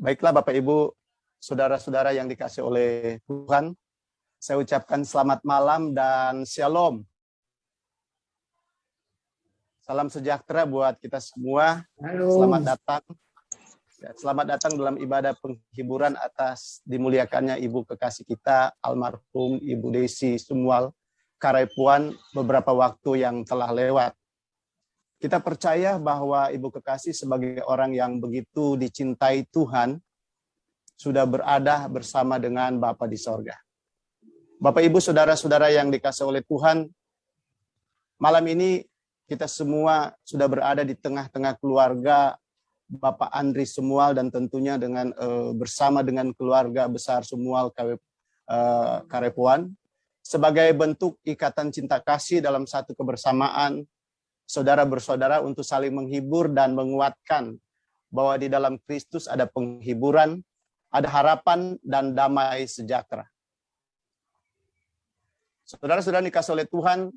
Baiklah Bapak Ibu, saudara-saudara yang dikasihi oleh Tuhan, saya ucapkan selamat malam dan shalom. Salam sejahtera buat kita semua. Halo. Selamat datang. Selamat datang dalam ibadah penghiburan atas dimuliakannya Ibu kekasih kita, almarhum Ibu Desi Sumual Karepuan beberapa waktu yang telah lewat. Kita percaya bahwa Ibu kekasih sebagai orang yang begitu dicintai Tuhan, sudah berada bersama dengan Bapa di sorga. Bapak Ibu saudara-saudara yang dikasihi oleh Tuhan, malam ini kita semua sudah berada di tengah-tengah keluarga Bapak Andri Sumual dan tentunya dengan bersama dengan keluarga besar Sumual Karepuan sebagai bentuk ikatan cinta kasih dalam satu kebersamaan saudara bersaudara untuk saling menghibur dan menguatkan bahwa di dalam Kristus ada penghiburan, ada harapan dan damai sejahtera. Saudara-saudara dikasihi oleh Tuhan,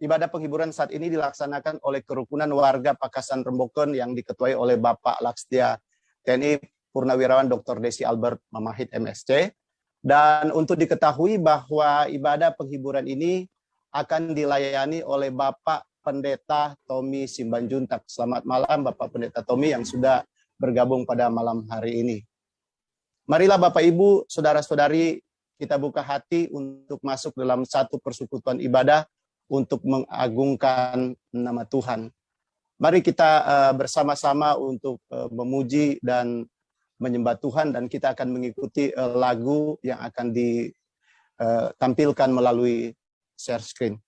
ibadah penghiburan saat ini dilaksanakan oleh kerukunan warga Pakasan Rembokon yang diketuai oleh Bapak Laksdia TNI Purnawirawan Dr. Desi Albert Mamahit MSc. Dan untuk diketahui bahwa ibadah penghiburan ini akan dilayani oleh Bapak Pendeta Tommy Simbanjuntak. Selamat malam Bapak Pendeta Tommy yang sudah bergabung pada malam hari ini. Marilah Bapak Ibu, saudara-saudari, kita buka hati untuk masuk dalam satu persekutuan ibadah untuk mengagungkan nama Tuhan. Mari kita bersama-sama untuk memuji dan menyembah Tuhan, dan kita akan mengikuti lagu yang akan ditampilkan melalui share screen.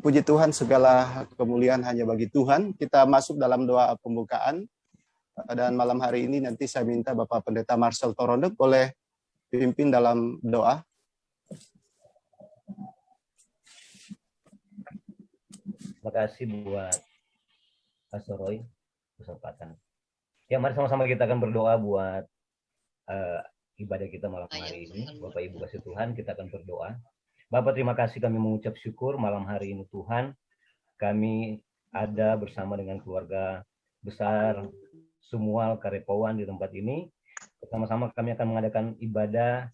Puji Tuhan, segala kemuliaan hanya bagi Tuhan. Kita masuk dalam doa pembukaan. Dan malam hari ini nanti saya minta Bapak Pendeta Marcel Torondek boleh pimpin dalam doa. Terima kasih buat Pastor Roy kesempatan. Ya, mari sama-sama kita akan berdoa buat ibadah kita malam hari ini. Bapak Ibu kasih Tuhan, kita akan berdoa. Bapak, terima kasih, kami mengucap syukur malam hari ini Tuhan. Kami ada bersama dengan keluarga besar Sumual Karepowan di tempat ini. Bersama-sama kami akan mengadakan ibadah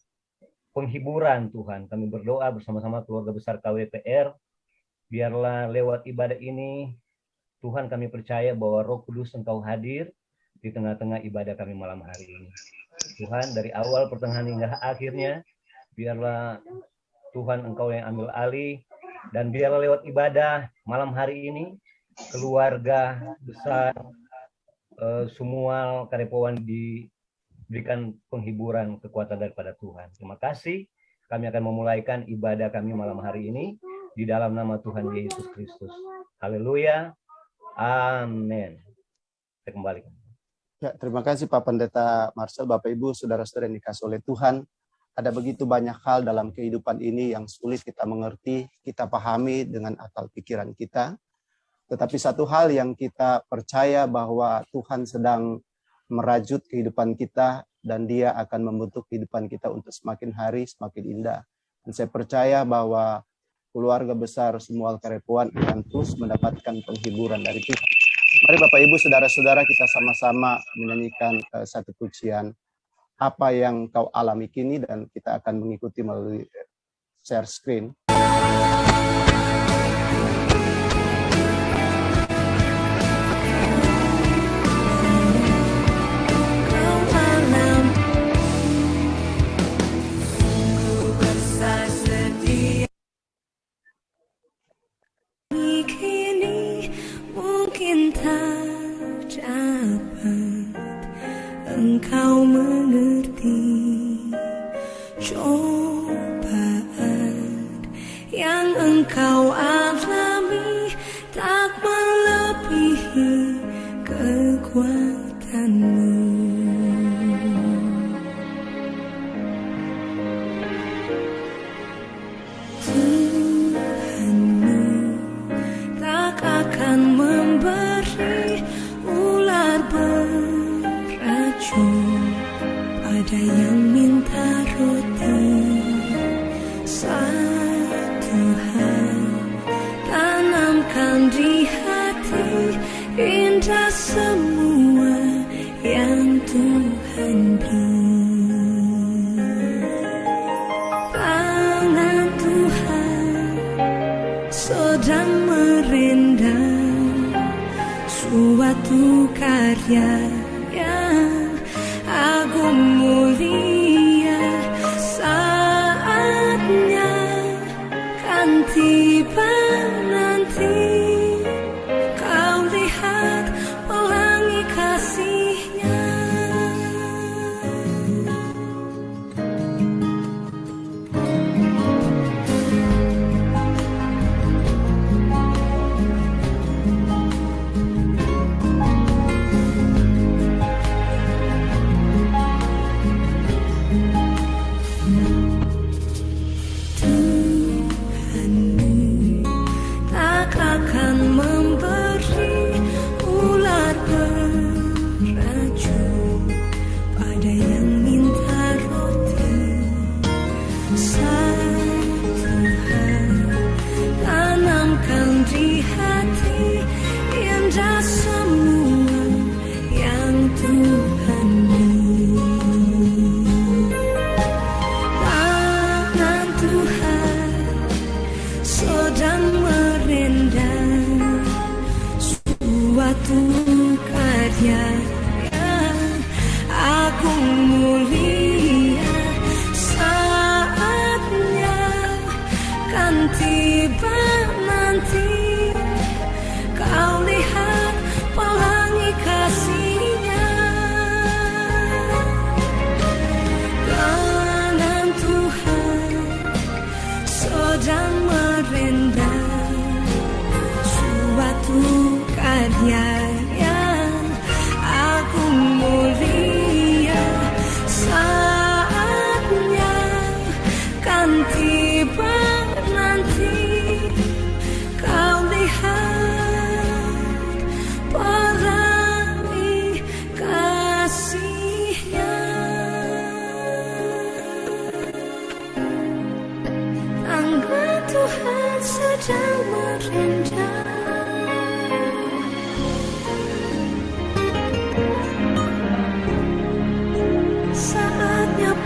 penghiburan Tuhan. Kami berdoa bersama-sama keluarga besar KWPR. Biarlah lewat ibadah ini, Tuhan, kami percaya bahwa Roh Kudus Engkau hadir di tengah-tengah ibadah kami malam hari ini. Tuhan, dari awal, pertengahan hingga akhirnya, biarlah Tuhan Engkau yang ambil alih, dan biarlah lewat ibadah malam hari ini, keluarga besar Sumual Karepowan diberikan penghiburan, kekuatan daripada Tuhan. Terima kasih, kami akan memulaikan ibadah kami malam hari ini, di dalam nama Tuhan Yesus Kristus. Haleluya, amin. Kita kembali. Ya, terima kasih Pak Pendeta Marcel, Bapak Ibu, saudara-saudara yang dikasih oleh Tuhan. Ada begitu banyak hal dalam kehidupan ini yang sulit kita mengerti, kita pahami dengan akal pikiran kita. Tetapi satu hal yang kita percaya bahwa Tuhan sedang merajut kehidupan kita dan Dia akan membentuk kehidupan kita untuk semakin hari semakin indah. Dan saya percaya bahwa keluarga besar Sumual Karepowan akan terus mendapatkan penghiburan dari Tuhan. Mari Bapak Ibu, saudara-saudara, kita sama-sama menyanyikan satu pujian, apa yang kau alami kini, dan kita akan mengikuti melalui share screen. Kini mungkin tak dapat engkau mengerti cobaan yang engkau alami tak melebihi kekuatanmu. Tuhanmu tak akan memberi ular beracun pada yang minta roti. Satu hal tanamkan di hati, indah semua yang Tuhan beri. Tangan Tuhan sedang merendam suatu karya yang agung mulia. Saatnya kan tiba nanti, kau lihat pelangi kasih-Nya.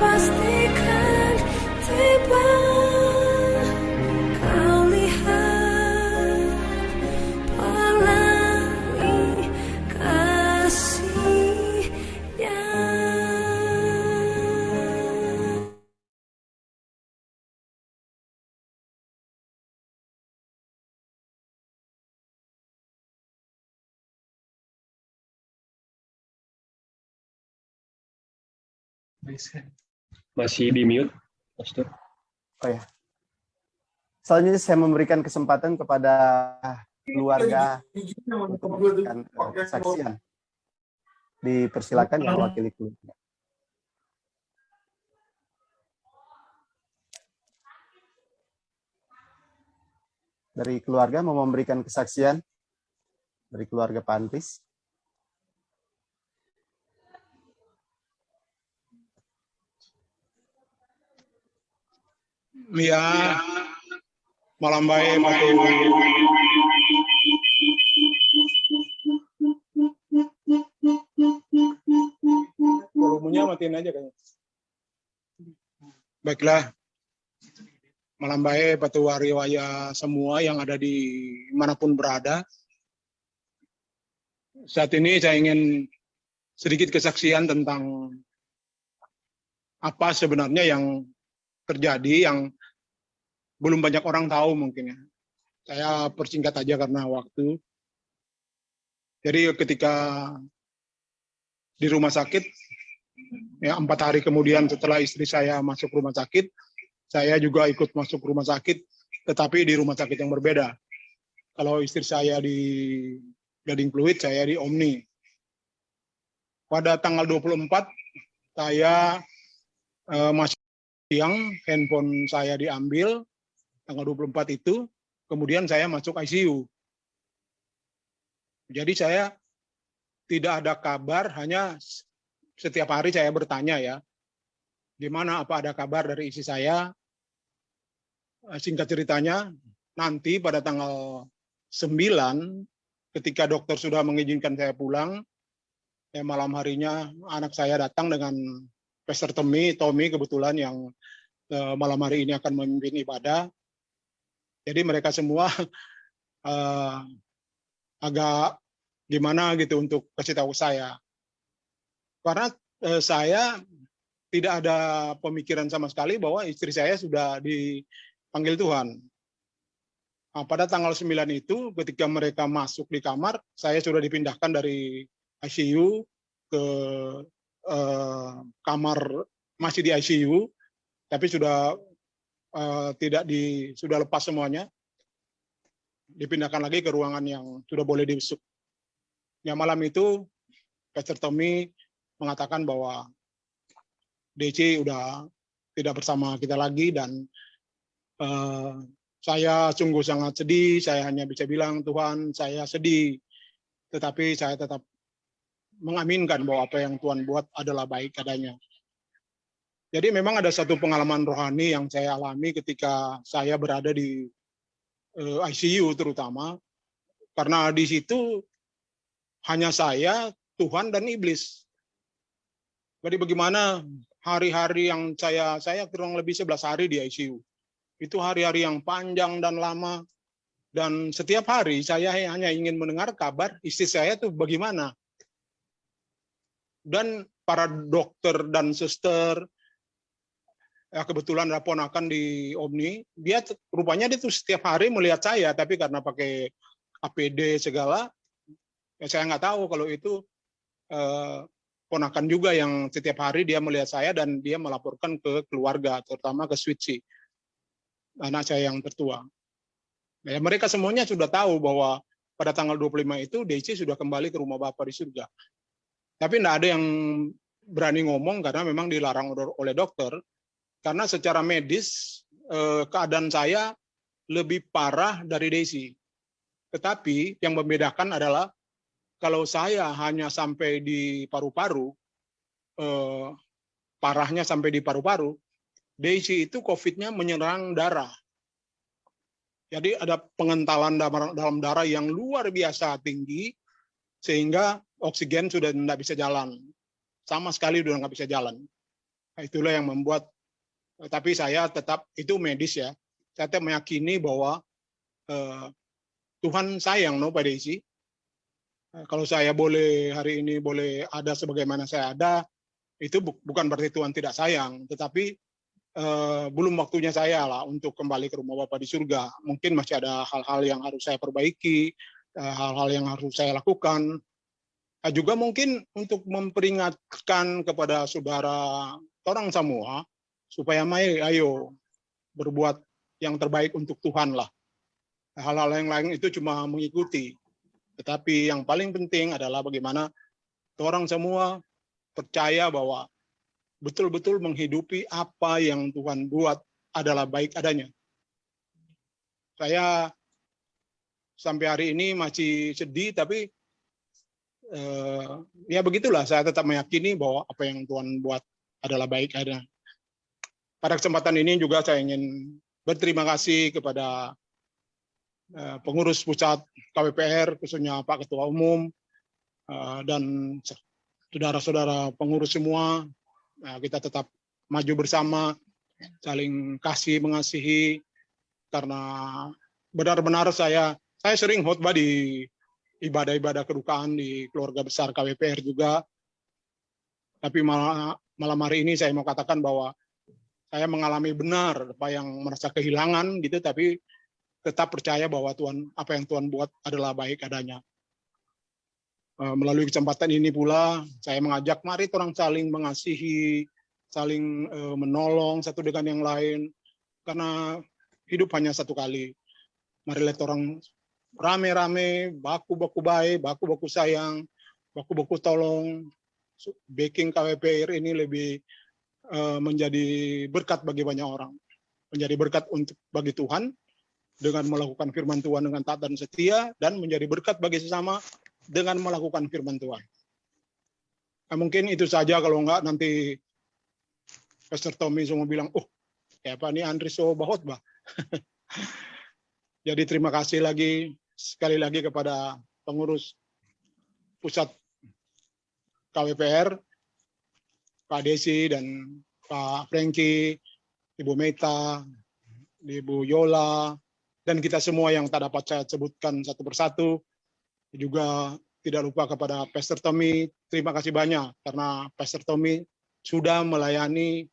pastikan tiba. Kau lihat pelangi kasihnya. Masih di mute, Pastor. Oh ya. Selanjutnya saya memberikan kesempatan kepada keluarga untuk memberikan kesaksian. Dipersilakan yang mewakili keluarga. Dari keluarga mau memberikan kesaksian dari keluarga Pak Andris. Ya, malam baik, volumenya matiin aja kayaknya. Baiklah, malam baik, Patu Wariwaya semua yang ada di manapun berada. Saat ini saya ingin sedikit kesaksian tentang apa sebenarnya yang terjadi yang belum banyak orang tahu mungkin ya. Saya persingkat aja karena waktu. Jadi ketika di rumah sakit, ya 4 hari kemudian setelah istri saya masuk rumah sakit, saya juga ikut masuk rumah sakit, tetapi di rumah sakit yang berbeda. Kalau istri saya di Gading Pluit, saya di Omni. Pada tanggal 24, saya masih siang, handphone saya diambil, tanggal 24 itu, kemudian saya masuk ICU. Jadi saya tidak ada kabar, hanya setiap hari saya bertanya ya, gimana, apa ada kabar dari istri saya. Singkat ceritanya, nanti pada tanggal 9, ketika dokter sudah mengizinkan saya pulang, malam harinya anak saya datang dengan Pastor Tommy kebetulan yang malam hari ini akan memimpin ibadah. Jadi mereka semua agak gimana gitu untuk kasih tahu saya. Karena saya tidak ada pemikiran sama sekali bahwa istri saya sudah dipanggil Tuhan. Nah, pada tanggal 9 itu ketika mereka masuk di kamar, saya sudah dipindahkan dari ICU ke kamar masih di ICU, tapi sudah sudah lepas semuanya, dipindahkan lagi ke ruangan yang sudah boleh dibesuk. Ya, malam itu Pastor Tommy mengatakan bahwa DC udah tidak bersama kita lagi dan saya sungguh sangat sedih. Saya hanya bisa bilang, Tuhan, saya sedih, tetapi saya tetap mengaminkan bahwa apa yang Tuhan buat adalah baik adanya. Jadi memang ada satu pengalaman rohani yang saya alami ketika saya berada di ICU terutama, karena di situ hanya saya, Tuhan, dan iblis. Jadi bagaimana hari-hari yang saya kurang lebih 11 hari di ICU. Itu hari-hari yang panjang dan lama, dan setiap hari saya hanya ingin mendengar kabar istri saya tuh bagaimana. Dan para dokter dan suster, ya kebetulan ada ponakan di Omni, dia rupanya dia tuh setiap hari melihat saya, tapi karena pakai APD segala, ya saya nggak tahu kalau itu ponakan juga yang setiap hari dia melihat saya dan dia melaporkan ke keluarga, terutama ke Switchy, anak saya yang tertua. Ya, mereka semuanya sudah tahu bahwa pada tanggal 25 itu DC sudah kembali ke rumah Bapa di surga. Tapi tidak ada yang berani ngomong karena memang dilarang oleh dokter. Karena secara medis keadaan saya lebih parah dari Desi. Tetapi yang membedakan adalah kalau saya hanya sampai di paru-paru, parahnya sampai di paru-paru, Desi itu COVID-nya menyerang darah. Jadi ada pengentalan dalam darah yang luar biasa tinggi, sehingga oksigen sudah tidak bisa jalan. Sama sekali sudah nggak bisa jalan. Itulah yang membuat, tapi saya tetap, itu medis ya, saya tetap meyakini bahwa Tuhan sayang Pak Desi. Kalau saya boleh hari ini boleh ada sebagaimana saya ada, itu bukan berarti Tuhan tidak sayang, tetapi belum waktunya saya lah untuk kembali ke rumah Bapa di surga. Mungkin masih ada hal-hal yang harus saya perbaiki, hal-hal yang harus saya lakukan. Juga mungkin untuk memperingatkan kepada saudara orang semua, supaya ayo berbuat yang terbaik untuk Tuhan lah. Hal-hal yang lain itu cuma mengikuti. Tetapi yang paling penting adalah bagaimana orang semua percaya bahwa betul-betul menghidupi apa yang Tuhan buat adalah baik adanya. Saya sampai hari ini masih sedih, tapi ya begitulah, saya tetap meyakini bahwa apa yang Tuhan buat adalah baik adanya. Pada kesempatan ini juga saya ingin berterima kasih kepada pengurus pusat KWPR, khususnya Pak Ketua Umum, dan saudara-saudara pengurus semua. Kita tetap maju bersama, saling kasih mengasihi, karena benar-benar saya sering khotbah di ibadah-ibadah kedukaan di keluarga besar KWPR juga. Tapi malam hari ini saya mau katakan bahwa saya mengalami benar apa yang merasa kehilangan gitu, tapi tetap percaya bahwa apa yang Tuhan buat adalah baik adanya. Melalui kesempatan ini pula, saya mengajak mari orang saling mengasihi, saling menolong satu dengan yang lain, karena hidup hanya satu kali. Mari lihat orang rame-rame, baku-baku baik, baku-baku sayang, baku-baku tolong, backing KWPR ini lebih menjadi berkat bagi banyak orang, menjadi berkat bagi Tuhan, dengan melakukan firman Tuhan dengan taat dan setia, dan menjadi berkat bagi sesama dengan melakukan firman Tuhan. Mungkin itu saja, kalau enggak nanti Pastor Tommy semua bilang, kayak apa nih Andri so bahotbah. Jadi terima kasih sekali lagi kepada pengurus pusat KWPR, Pak Desi dan Pak Franky, Ibu Meta, Ibu Yola, dan kita semua yang tak dapat saya sebutkan satu persatu. Juga tidak lupa kepada Pastor Tommy, terima kasih banyak, karena Pastor Tommy sudah melayani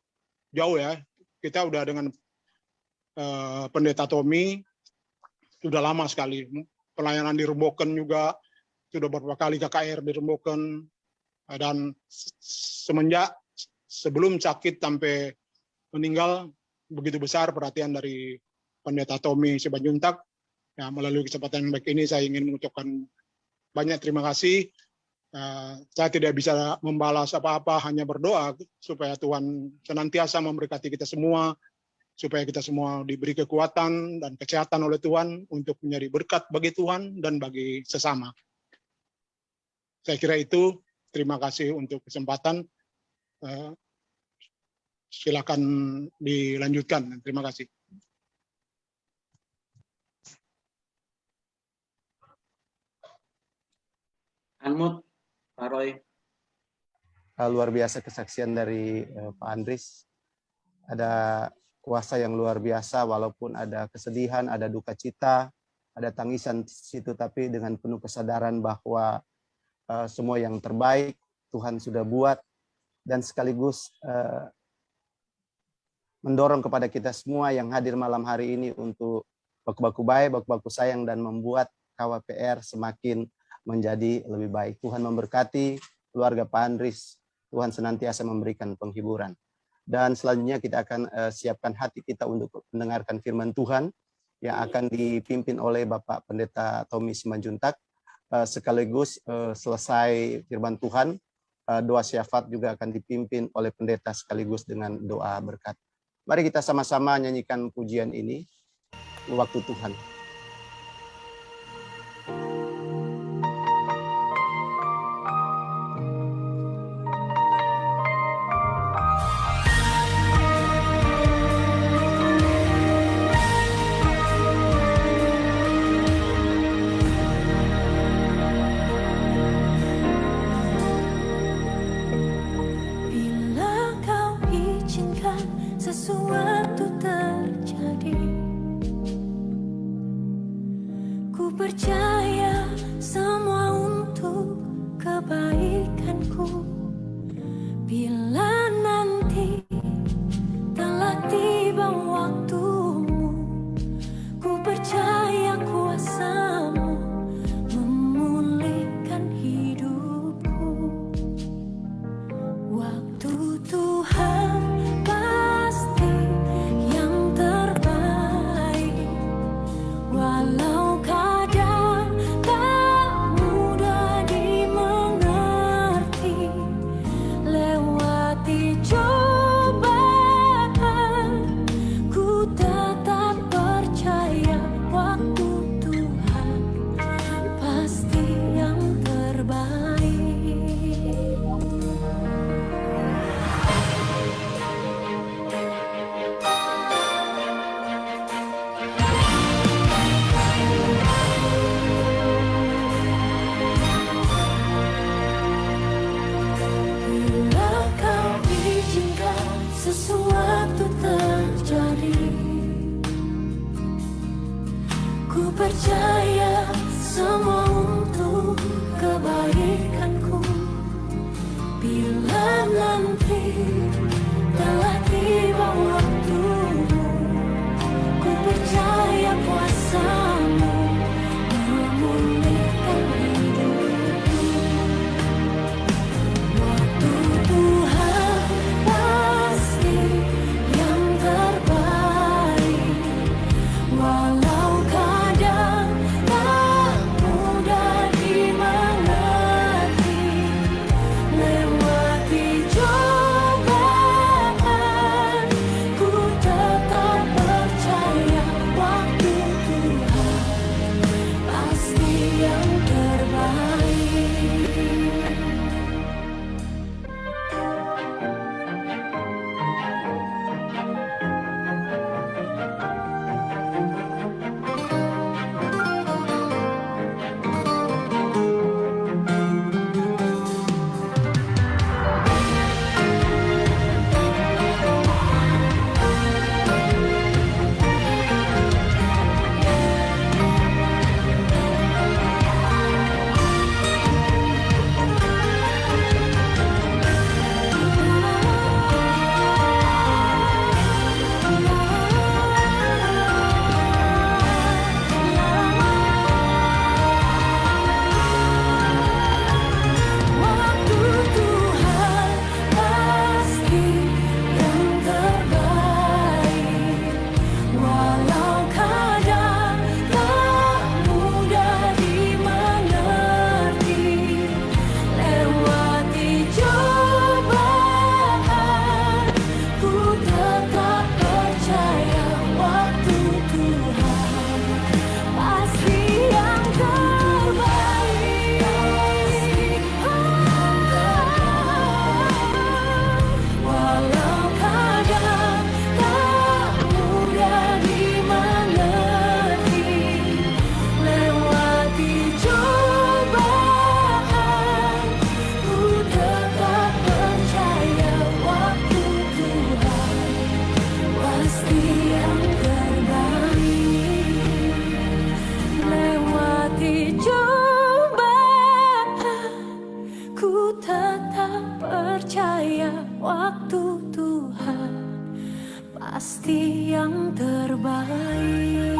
jauh ya. Kita udah dengan Pendeta Tommy, sudah lama sekali. Pelayanan di Remboken juga, sudah beberapa kali KKR di Remboken, dan semenjak sebelum sakit sampai meninggal, begitu besar perhatian dari Pendeta Tommy Simanjuntak. Ya, melalui kesempatan yang baik ini saya ingin mengucapkan banyak terima kasih. Saya tidak bisa membalas apa-apa, hanya berdoa supaya Tuhan senantiasa memberkati kita semua, supaya kita semua diberi kekuatan dan kesehatan oleh Tuhan untuk menjadi berkat bagi Tuhan dan bagi sesama. Saya kira itu. Terima kasih untuk kesempatan. Silakan dilanjutkan. Terima kasih. Anmut, Pak Roy. Luar biasa kesaksian dari Pak Andris. Ada kuasa yang luar biasa, walaupun ada kesedihan, ada duka cita, ada tangisan di situ, tapi dengan penuh kesadaran bahwa semua yang terbaik Tuhan sudah buat, dan sekaligus mendorong kepada kita semua yang hadir malam hari ini untuk baku-baku baik, baku-baku sayang, dan membuat KWPR semakin menjadi lebih baik. Tuhan memberkati keluarga Pak Andris. Tuhan senantiasa memberikan penghiburan. Dan selanjutnya kita akan siapkan hati kita untuk mendengarkan firman Tuhan yang akan dipimpin oleh Bapak Pendeta Tommy Simanjuntak. Sekaligus selesai firman Tuhan, doa syafaat juga akan dipimpin oleh pendeta sekaligus dengan doa berkat. Mari kita sama-sama nyanyikan pujian ini, Waktu Tuhan. Bila kau hidup Waktu Tuhan pasti yang terbaik, walau kadang tak mudah dimengerti. Lewati cobaan, ku tetap percaya waktu Tuhan pasti yang terbaik. Bila kau izinkan sesuatu terjadi, ku percaya semua untuk kebaikanku. Bila nanti telah tiba waktumu, ku percaya kuasamu memulihkan hidupku. Waktu Tuhan pasti yang terbaik, walau kadang tak mudah dimengerti. Lewati cobaan, ku tetap percaya waktu Tuhan pasti yang terbaik. Waktu Tuhan pasti yang terbaik, walau kadang tak mudah dimengerti. Lewati cobaan, ku tetap percaya waktu Tuhan pasti yang terbaik. Walau kadang tak mudah dimengerti. Lewati cobaan, ku tetap percaya waktu Tuhan pasti yang terbaik. Lewati cobaan, ku tetap percaya waktu Tuhan pasti yang terbaik.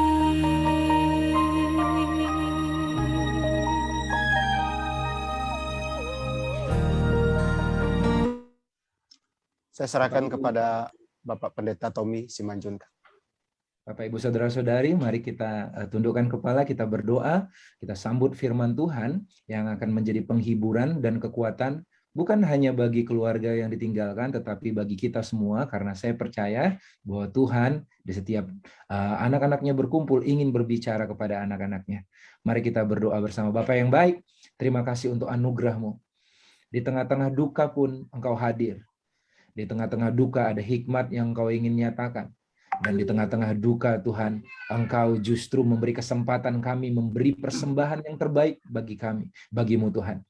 Saya serahkan kepada Bapak Pendeta Tommy Simanjuntak. Bapak Ibu Saudara-saudari, mari kita tundukkan kepala, kita berdoa, kita sambut firman Tuhan yang akan menjadi penghiburan dan kekuatan bukan hanya bagi keluarga yang ditinggalkan, tetapi bagi kita semua, karena saya percaya bahwa Tuhan di setiap anak-anaknya berkumpul ingin berbicara kepada anak-anaknya. Mari kita berdoa bersama. Bapa yang baik, terima kasih untuk anugerah-Mu. Di tengah-tengah duka pun Engkau hadir. Di tengah-tengah duka ada hikmat yang Engkau ingin nyatakan. Dan di tengah-tengah duka Tuhan, Engkau justru memberi kesempatan kami memberi persembahan yang terbaik bagi kami, bagimu Tuhan.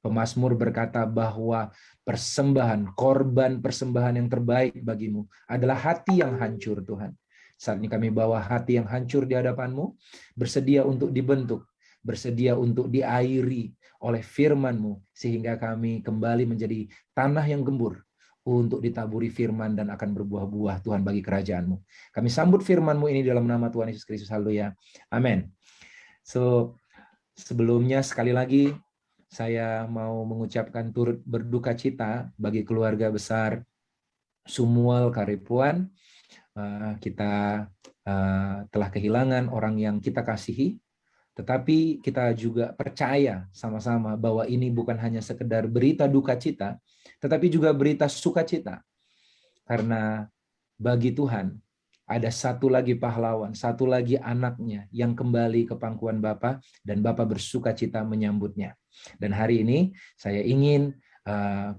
Pemazmur berkata bahwa persembahan, korban persembahan yang terbaik bagimu adalah hati yang hancur Tuhan. Saat ini kami bawa hati yang hancur di hadapan-Mu, bersedia untuk dibentuk, bersedia untuk diairi oleh firman-Mu, sehingga kami kembali menjadi tanah yang gembur, untuk ditaburi firman dan akan berbuah-buah Tuhan bagi kerajaan-Mu. Kami sambut firman-Mu ini dalam nama Tuhan Yesus Kristus. Haleluya. Amin. So, sebelumnya sekali lagi saya mau mengucapkan turut berduka cita bagi keluarga besar Sumual Karipuan. Kita telah kehilangan orang yang kita kasihi, tetapi kita juga percaya sama-sama bahwa ini bukan hanya sekedar berita duka cita, tetapi juga berita sukacita. Karena bagi Tuhan ada satu lagi pahlawan, satu lagi anaknya yang kembali ke pangkuan Bapa, dan Bapa bersuka cita menyambutnya. Dan hari ini saya ingin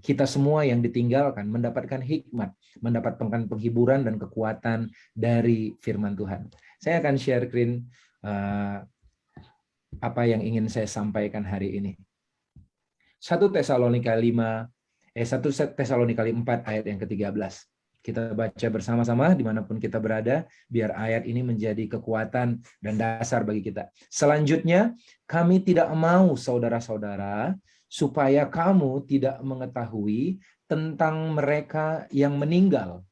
kita semua yang ditinggalkan mendapatkan hikmat, mendapatkan penghiburan dan kekuatan dari firman Tuhan. Saya akan share screen apa yang ingin saya sampaikan hari ini. 1 Tesalonika 4 ayat yang ke-13. Kita baca bersama-sama dimanapun kita berada, biar ayat ini menjadi kekuatan dan dasar bagi kita. Selanjutnya, kami tidak mau saudara-saudara supaya kamu tidak mengetahui tentang mereka yang meninggal,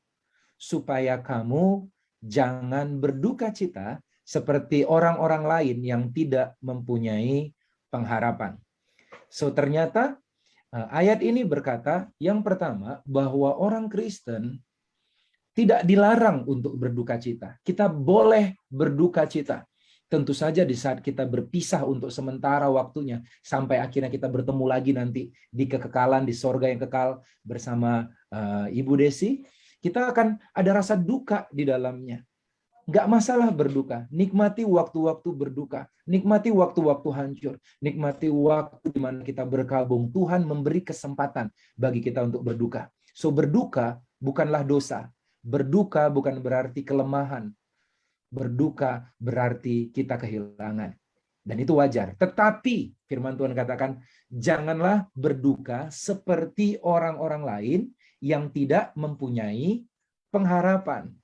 supaya kamu jangan berduka cita seperti orang-orang lain yang tidak mempunyai pengharapan. So ternyata ayat ini berkata, yang pertama, bahwa orang Kristen tidak dilarang untuk berduka cita. Kita boleh berduka cita. Tentu saja di saat kita berpisah untuk sementara waktunya, sampai akhirnya kita bertemu lagi nanti di kekekalan, di sorga yang kekal bersama Ibu Desi, kita akan ada rasa duka di dalamnya. Nggak masalah berduka. Nikmati waktu-waktu berduka. Nikmati waktu-waktu hancur. Nikmati waktu di mana kita berkabung. Tuhan memberi kesempatan bagi kita untuk berduka. So berduka bukanlah dosa. Berduka bukan berarti kelemahan. Berduka berarti kita kehilangan. Dan itu wajar. Tetapi firman Tuhan katakan, janganlah berduka seperti orang-orang lain yang tidak mempunyai pengharapan.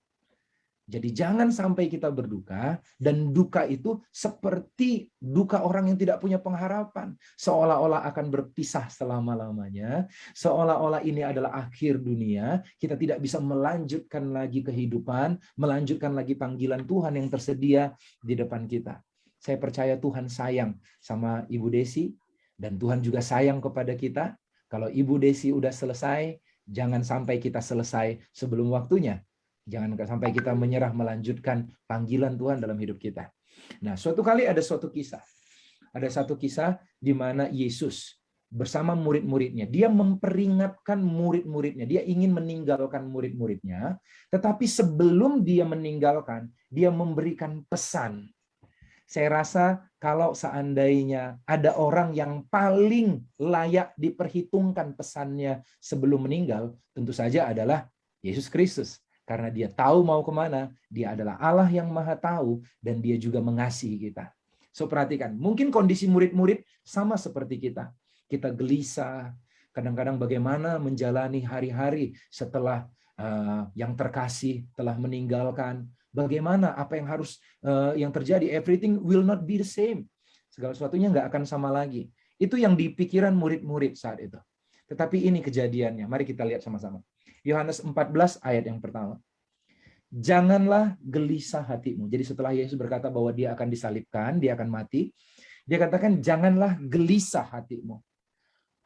Jadi jangan sampai kita berduka, dan duka itu seperti duka orang yang tidak punya pengharapan. Seolah-olah akan berpisah selama-lamanya, seolah-olah ini adalah akhir dunia, kita tidak bisa melanjutkan lagi kehidupan, melanjutkan lagi panggilan Tuhan yang tersedia di depan kita. Saya percaya Tuhan sayang sama Ibu Desi, dan Tuhan juga sayang kepada kita. Kalau Ibu Desi udah selesai, jangan sampai kita selesai sebelum waktunya. Jangan sampai kita menyerah melanjutkan panggilan Tuhan dalam hidup kita. Nah, suatu kali ada suatu kisah. Ada satu kisah di mana Yesus bersama murid-muridnya, dia memperingatkan murid-muridnya, dia ingin meninggalkan murid-muridnya, tetapi sebelum dia meninggalkan, dia memberikan pesan. Saya rasa kalau seandainya ada orang yang paling layak diperhitungkan pesannya sebelum meninggal, tentu saja adalah Yesus Kristus. Karena dia tahu mau kemana, dia adalah Allah yang maha tahu, dan dia juga mengasihi kita. So perhatikan, mungkin kondisi murid-murid sama seperti kita. Kita gelisah, kadang-kadang bagaimana menjalani hari-hari setelah yang terkasih telah meninggalkan. Bagaimana apa yang harus yang terjadi, everything will not be the same. Segala sesuatunya nggak akan sama lagi. Itu yang dipikiran murid-murid saat itu. Tetapi ini kejadiannya. Mari kita lihat sama-sama. Yohanes 14 ayat yang pertama. Janganlah gelisah hatimu. Jadi setelah Yesus berkata bahwa dia akan disalibkan, dia akan mati, dia katakan janganlah gelisah hatimu.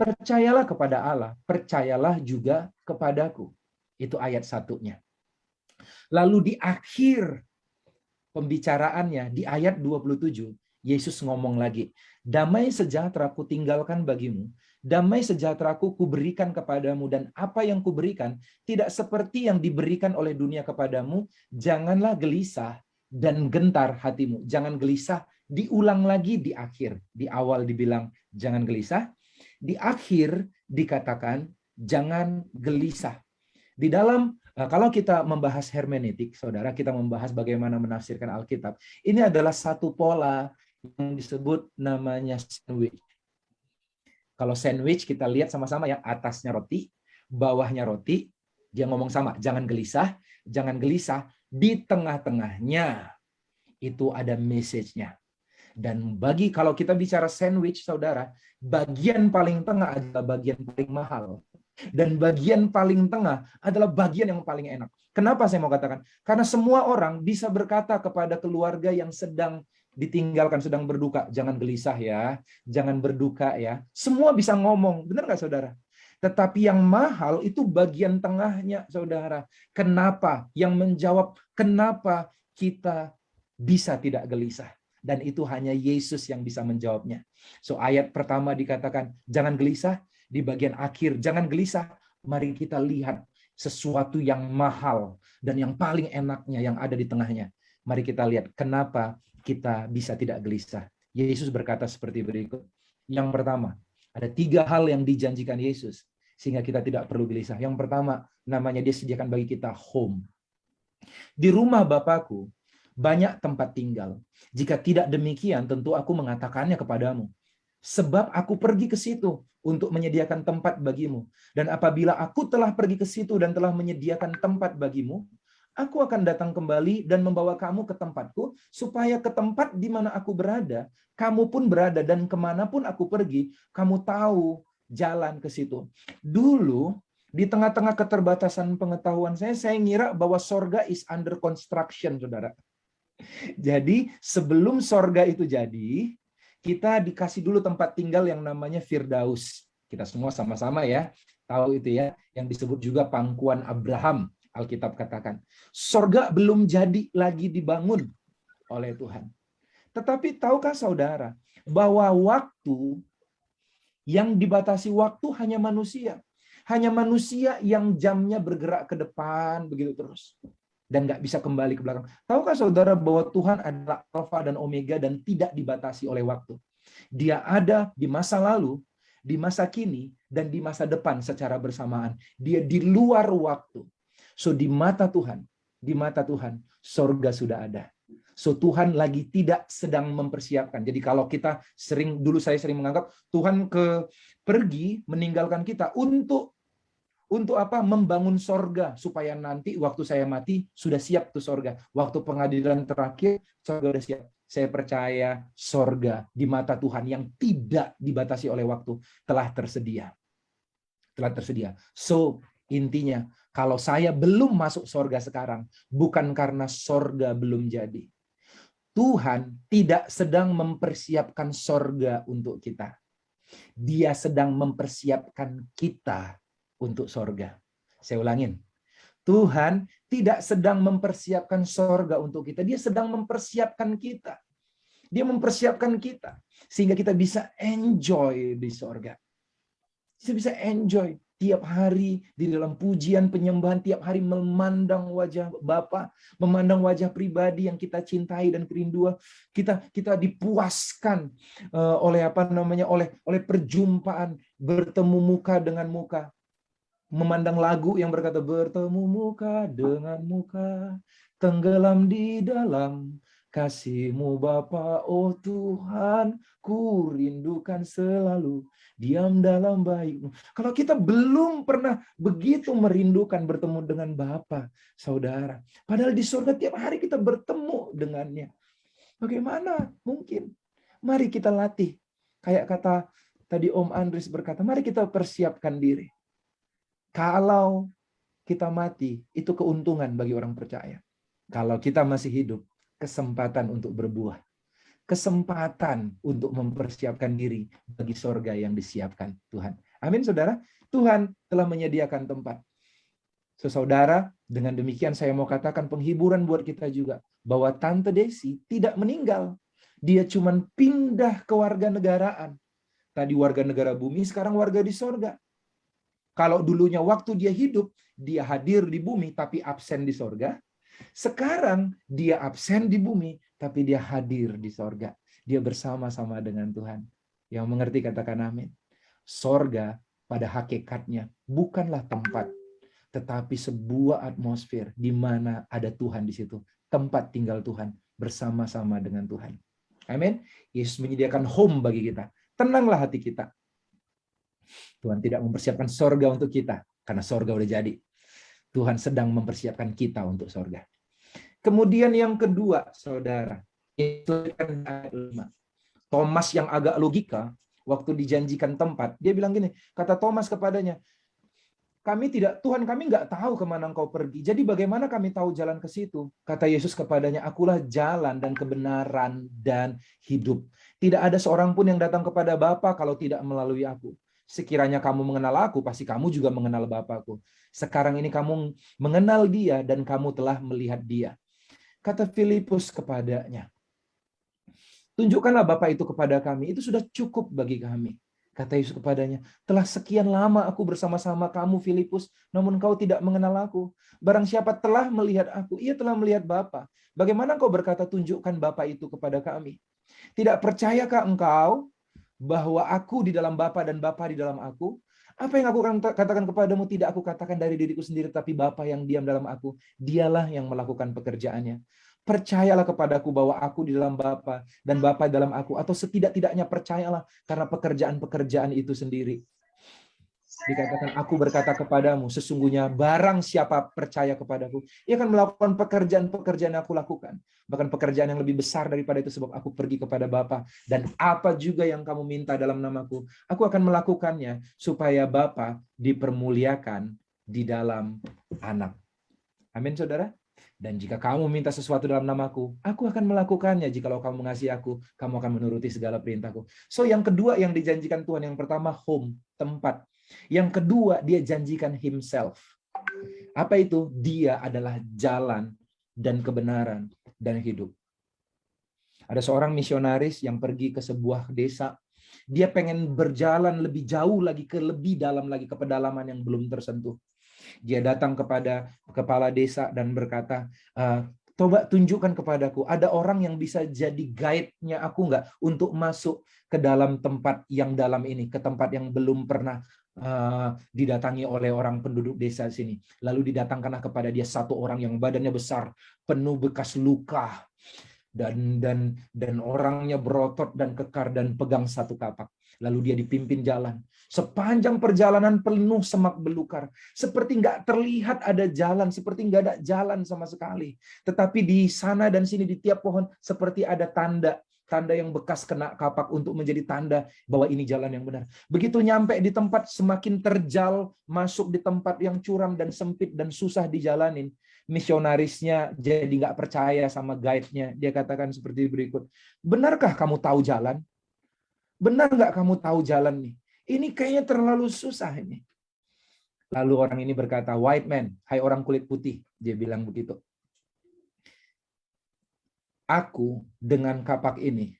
Percayalah kepada Allah, percayalah juga kepadaku. Itu ayat satunya. Lalu di akhir pembicaraannya, di ayat 27, Yesus ngomong lagi, damai sejahtera ku tinggalkan bagimu, damai sejahteraku kuberikan kepadamu, dan apa yang kuberikan tidak seperti yang diberikan oleh dunia kepadamu. Janganlah gelisah dan gentar hatimu. Jangan gelisah, diulang lagi di akhir. Di awal dibilang jangan gelisah, di akhir dikatakan jangan gelisah. Di dalam, kalau kita membahas hermeneutik, saudara, kita membahas bagaimana menafsirkan Alkitab, ini adalah satu pola yang disebut namanya sandwich. Kalau sandwich kita lihat sama-sama ya, atasnya roti, bawahnya roti, dia ngomong sama, jangan gelisah, di tengah-tengahnya itu ada message-nya. Dan kalau kita bicara sandwich, saudara, bagian paling tengah adalah bagian paling mahal. Dan bagian paling tengah adalah bagian yang paling enak. Kenapa saya mau katakan? Karena semua orang bisa berkata kepada keluarga yang sedang ditinggalkan sedang berduka, jangan gelisah ya, jangan berduka ya. Semua bisa ngomong, benar nggak saudara? Tetapi yang mahal itu bagian tengahnya, saudara. Kenapa? Yang menjawab kenapa kita bisa tidak gelisah. Dan itu hanya Yesus yang bisa menjawabnya. So ayat pertama dikatakan, jangan gelisah. Di bagian akhir, jangan gelisah. Mari kita lihat sesuatu yang mahal dan yang paling enaknya yang ada di tengahnya. Mari kita lihat kenapa kita bisa tidak gelisah. Yesus berkata seperti berikut. Yang pertama, ada 3 hal yang dijanjikan Yesus sehingga kita tidak perlu gelisah. Yang pertama, namanya dia sediakan bagi kita home. Di rumah Bapakku banyak tempat tinggal. Jika tidak demikian, tentu aku mengatakannya kepadamu. Sebab aku pergi ke situ untuk menyediakan tempat bagimu. Dan apabila aku telah pergi ke situ dan telah menyediakan tempat bagimu, aku akan datang kembali dan membawa kamu ke tempatku, supaya ke tempat di mana aku berada, kamu pun berada, dan kemanapun aku pergi, kamu tahu jalan ke situ. Dulu, di tengah-tengah keterbatasan pengetahuan saya ngira bahwa sorga is under construction, saudara. Jadi, sebelum sorga itu jadi, kita dikasih dulu tempat tinggal yang namanya Firdaus. Kita semua sama-sama ya, tahu itu ya, yang disebut juga pangkuan Abraham. Alkitab katakan, sorga belum jadi lagi dibangun oleh Tuhan. Tetapi tahukah saudara, bahwa waktu yang dibatasi waktu hanya manusia. Hanya manusia yang jamnya bergerak ke depan, begitu terus. Dan nggak bisa kembali ke belakang. Tahukah saudara bahwa Tuhan adalah Alfa dan Omega dan tidak dibatasi oleh waktu. Dia ada di masa lalu, di masa kini, dan di masa depan secara bersamaan. Dia di luar waktu. So di mata Tuhan, sorga sudah ada. So Tuhan lagi tidak sedang mempersiapkan. Jadi kalau kita saya sering menganggap Tuhan pergi meninggalkan kita untuk apa? Membangun sorga supaya nanti waktu saya mati sudah siap tuh sorga. Waktu pengadilan terakhir sorga sudah siap. Saya percaya sorga di mata Tuhan yang tidak dibatasi oleh waktu telah tersedia. So intinya, kalau saya belum masuk sorga sekarang, bukan karena sorga belum jadi. Tuhan tidak sedang mempersiapkan sorga untuk kita. Dia sedang mempersiapkan kita untuk sorga. Saya ulangin. Tuhan tidak sedang mempersiapkan sorga untuk kita. Dia sedang mempersiapkan kita. Dia mempersiapkan kita. Sehingga kita bisa enjoy di sorga. Kita bisa enjoy. Tiap hari di dalam pujian penyembahan, tiap hari memandang wajah Bapa, memandang wajah pribadi yang kita cintai dan kerinduan, kita dipuaskan oleh perjumpaan, bertemu muka dengan muka, memandang lagu yang berkata bertemu muka dengan muka, tenggelam di dalam kasih-Mu Bapa, oh Tuhan, ku rindukan selalu diam dalam baik-Mu. Kalau kita belum pernah begitu merindukan bertemu dengan Bapa, saudara, padahal di surga tiap hari kita bertemu dengannya. Bagaimana mungkin? Mari kita latih. Kayak kata tadi Om Andres berkata, mari kita persiapkan diri. Kalau kita mati, itu keuntungan bagi orang percaya. Kalau kita masih hidup, kesempatan untuk berbuah. Kesempatan untuk mempersiapkan diri bagi sorga yang disiapkan Tuhan. Amin, saudara. Tuhan telah menyediakan tempat. So, saudara, dengan demikian saya mau katakan penghiburan buat kita juga. Bahwa Tante Desi tidak meninggal. Dia cuma pindah ke warga negaraan. Tadi warga negara bumi, sekarang warga di sorga. Kalau dulunya waktu dia hidup, dia hadir di bumi tapi absen di sorga. Sekarang dia absen di bumi, tapi dia hadir di sorga. Dia bersama-sama dengan Tuhan. Yang mengerti katakan amin. Sorga pada hakikatnya bukanlah tempat, tetapi sebuah atmosfer di mana ada Tuhan di situ. Tempat tinggal Tuhan bersama-sama dengan Tuhan. Amin. Yesus menyediakan home bagi kita. Tenanglah hati kita. Tuhan tidak mempersiapkan sorga untuk kita, karena sorga udah jadi. Tuhan sedang mempersiapkan kita untuk sorga. Kemudian yang kedua, saudara, Thomas yang agak logika, waktu dijanjikan tempat, dia bilang gini, kata Thomas kepadanya, Tuhan kami nggak tahu kemana engkau pergi. Jadi bagaimana kami tahu jalan ke situ? Kata Yesus kepadanya, akulah jalan dan kebenaran dan hidup. Tidak ada seorang pun yang datang kepada Bapa kalau tidak melalui aku. Sekiranya kamu mengenal aku, pasti kamu juga mengenal Bapakku. Sekarang ini kamu mengenal dia dan kamu telah melihat dia. Kata Filipus kepadanya, tunjukkanlah Bapa itu kepada kami, itu sudah cukup bagi kami. Kata Yesus kepadanya, telah sekian lama aku bersama-sama kamu, Filipus, namun kau tidak mengenal aku. Barang siapa telah melihat aku, ia telah melihat Bapa. Bagaimana kau berkata, tunjukkan Bapa itu kepada kami? Tidak percayakah engkau bahwa aku di dalam Bapa dan Bapa di dalam aku? Apa yang aku katakan kepadamu tidak aku katakan dari diriku sendiri, tapi Bapa yang diam dalam aku, dialah yang melakukan pekerjaannya. Percayalah kepadaku bahwa aku di dalam Bapa dan Bapa dalam aku, atau setidak-tidaknya percayalah karena pekerjaan-pekerjaan itu sendiri. Dikatakan, aku berkata kepadamu, sesungguhnya barang siapa percaya kepadaku, ia akan melakukan pekerjaan-pekerjaan yang aku lakukan. Bahkan pekerjaan yang lebih besar daripada itu, sebab aku pergi kepada Bapa. Dan apa juga yang kamu minta dalam namaku, aku akan melakukannya, supaya Bapa dipermuliakan di dalam Anak. Amin, saudara. Dan jika kamu minta sesuatu dalam namaku, aku akan melakukannya. Jikalau kamu mengasihi aku, kamu akan menuruti segala perintahku. So, yang kedua yang dijanjikan Tuhan, yang pertama home, tempat. Yang kedua, dia janjikan himself. Apa itu? Dia adalah jalan dan kebenaran dan hidup. Ada seorang misionaris yang pergi ke sebuah desa. Dia pengen berjalan lebih jauh lagi, lebih dalam lagi, ke pedalaman yang belum tersentuh. Dia datang kepada kepala desa dan berkata, coba tunjukkan kepadaku, ada orang yang bisa jadi guide-nya aku nggak untuk masuk ke dalam tempat yang dalam ini, ke tempat yang belum pernah didatangi oleh orang penduduk desa sini. Lalu didatangkanlah kepada dia satu orang yang badannya besar, penuh bekas luka, dan orangnya berotot dan kekar dan pegang satu kapak. Lalu dia dipimpin jalan. Sepanjang perjalanan penuh semak belukar. Seperti nggak terlihat ada jalan, seperti nggak ada jalan sama sekali. Tetapi di sana dan sini di tiap pohon seperti ada tanda yang bekas kena kapak untuk menjadi tanda bahwa ini jalan yang benar. Begitu nyampe di tempat, semakin terjal, masuk di tempat yang curam dan sempit dan susah dijalanin. Misionarisnya jadi nggak percaya sama guide-nya. Dia katakan seperti berikut, benarkah kamu tahu jalan? Benar nggak kamu tahu jalan nih? Ini kayaknya terlalu susah ini. Lalu orang ini berkata, white man, hai orang kulit putih. Dia bilang begitu. Aku dengan kapak ini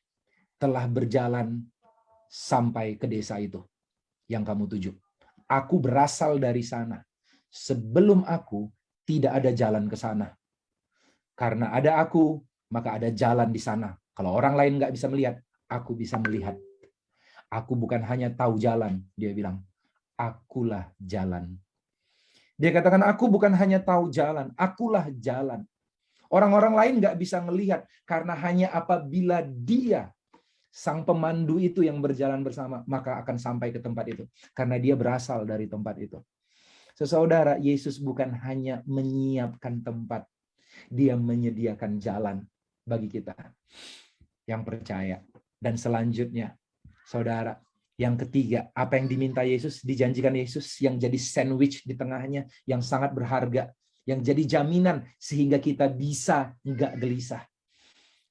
telah berjalan sampai ke desa itu yang kamu tuju. Aku berasal dari sana. Sebelum aku, tidak ada jalan ke sana. Karena ada aku, maka ada jalan di sana. Kalau orang lain nggak bisa melihat, aku bisa melihat. Aku bukan hanya tahu jalan, dia bilang. Akulah jalan. Dia katakan, aku bukan hanya tahu jalan, akulah jalan. Orang-orang lain nggak bisa melihat, karena hanya apabila dia, sang pemandu itu yang berjalan bersama, maka akan sampai ke tempat itu. Karena dia berasal dari tempat itu. Saudara, Yesus bukan hanya menyiapkan tempat, dia menyediakan jalan bagi kita yang percaya. Dan selanjutnya, saudara, yang ketiga, apa yang diminta Yesus, dijanjikan Yesus yang jadi sandwich di tengahnya, yang sangat berharga, yang jadi jaminan sehingga kita bisa nggak gelisah.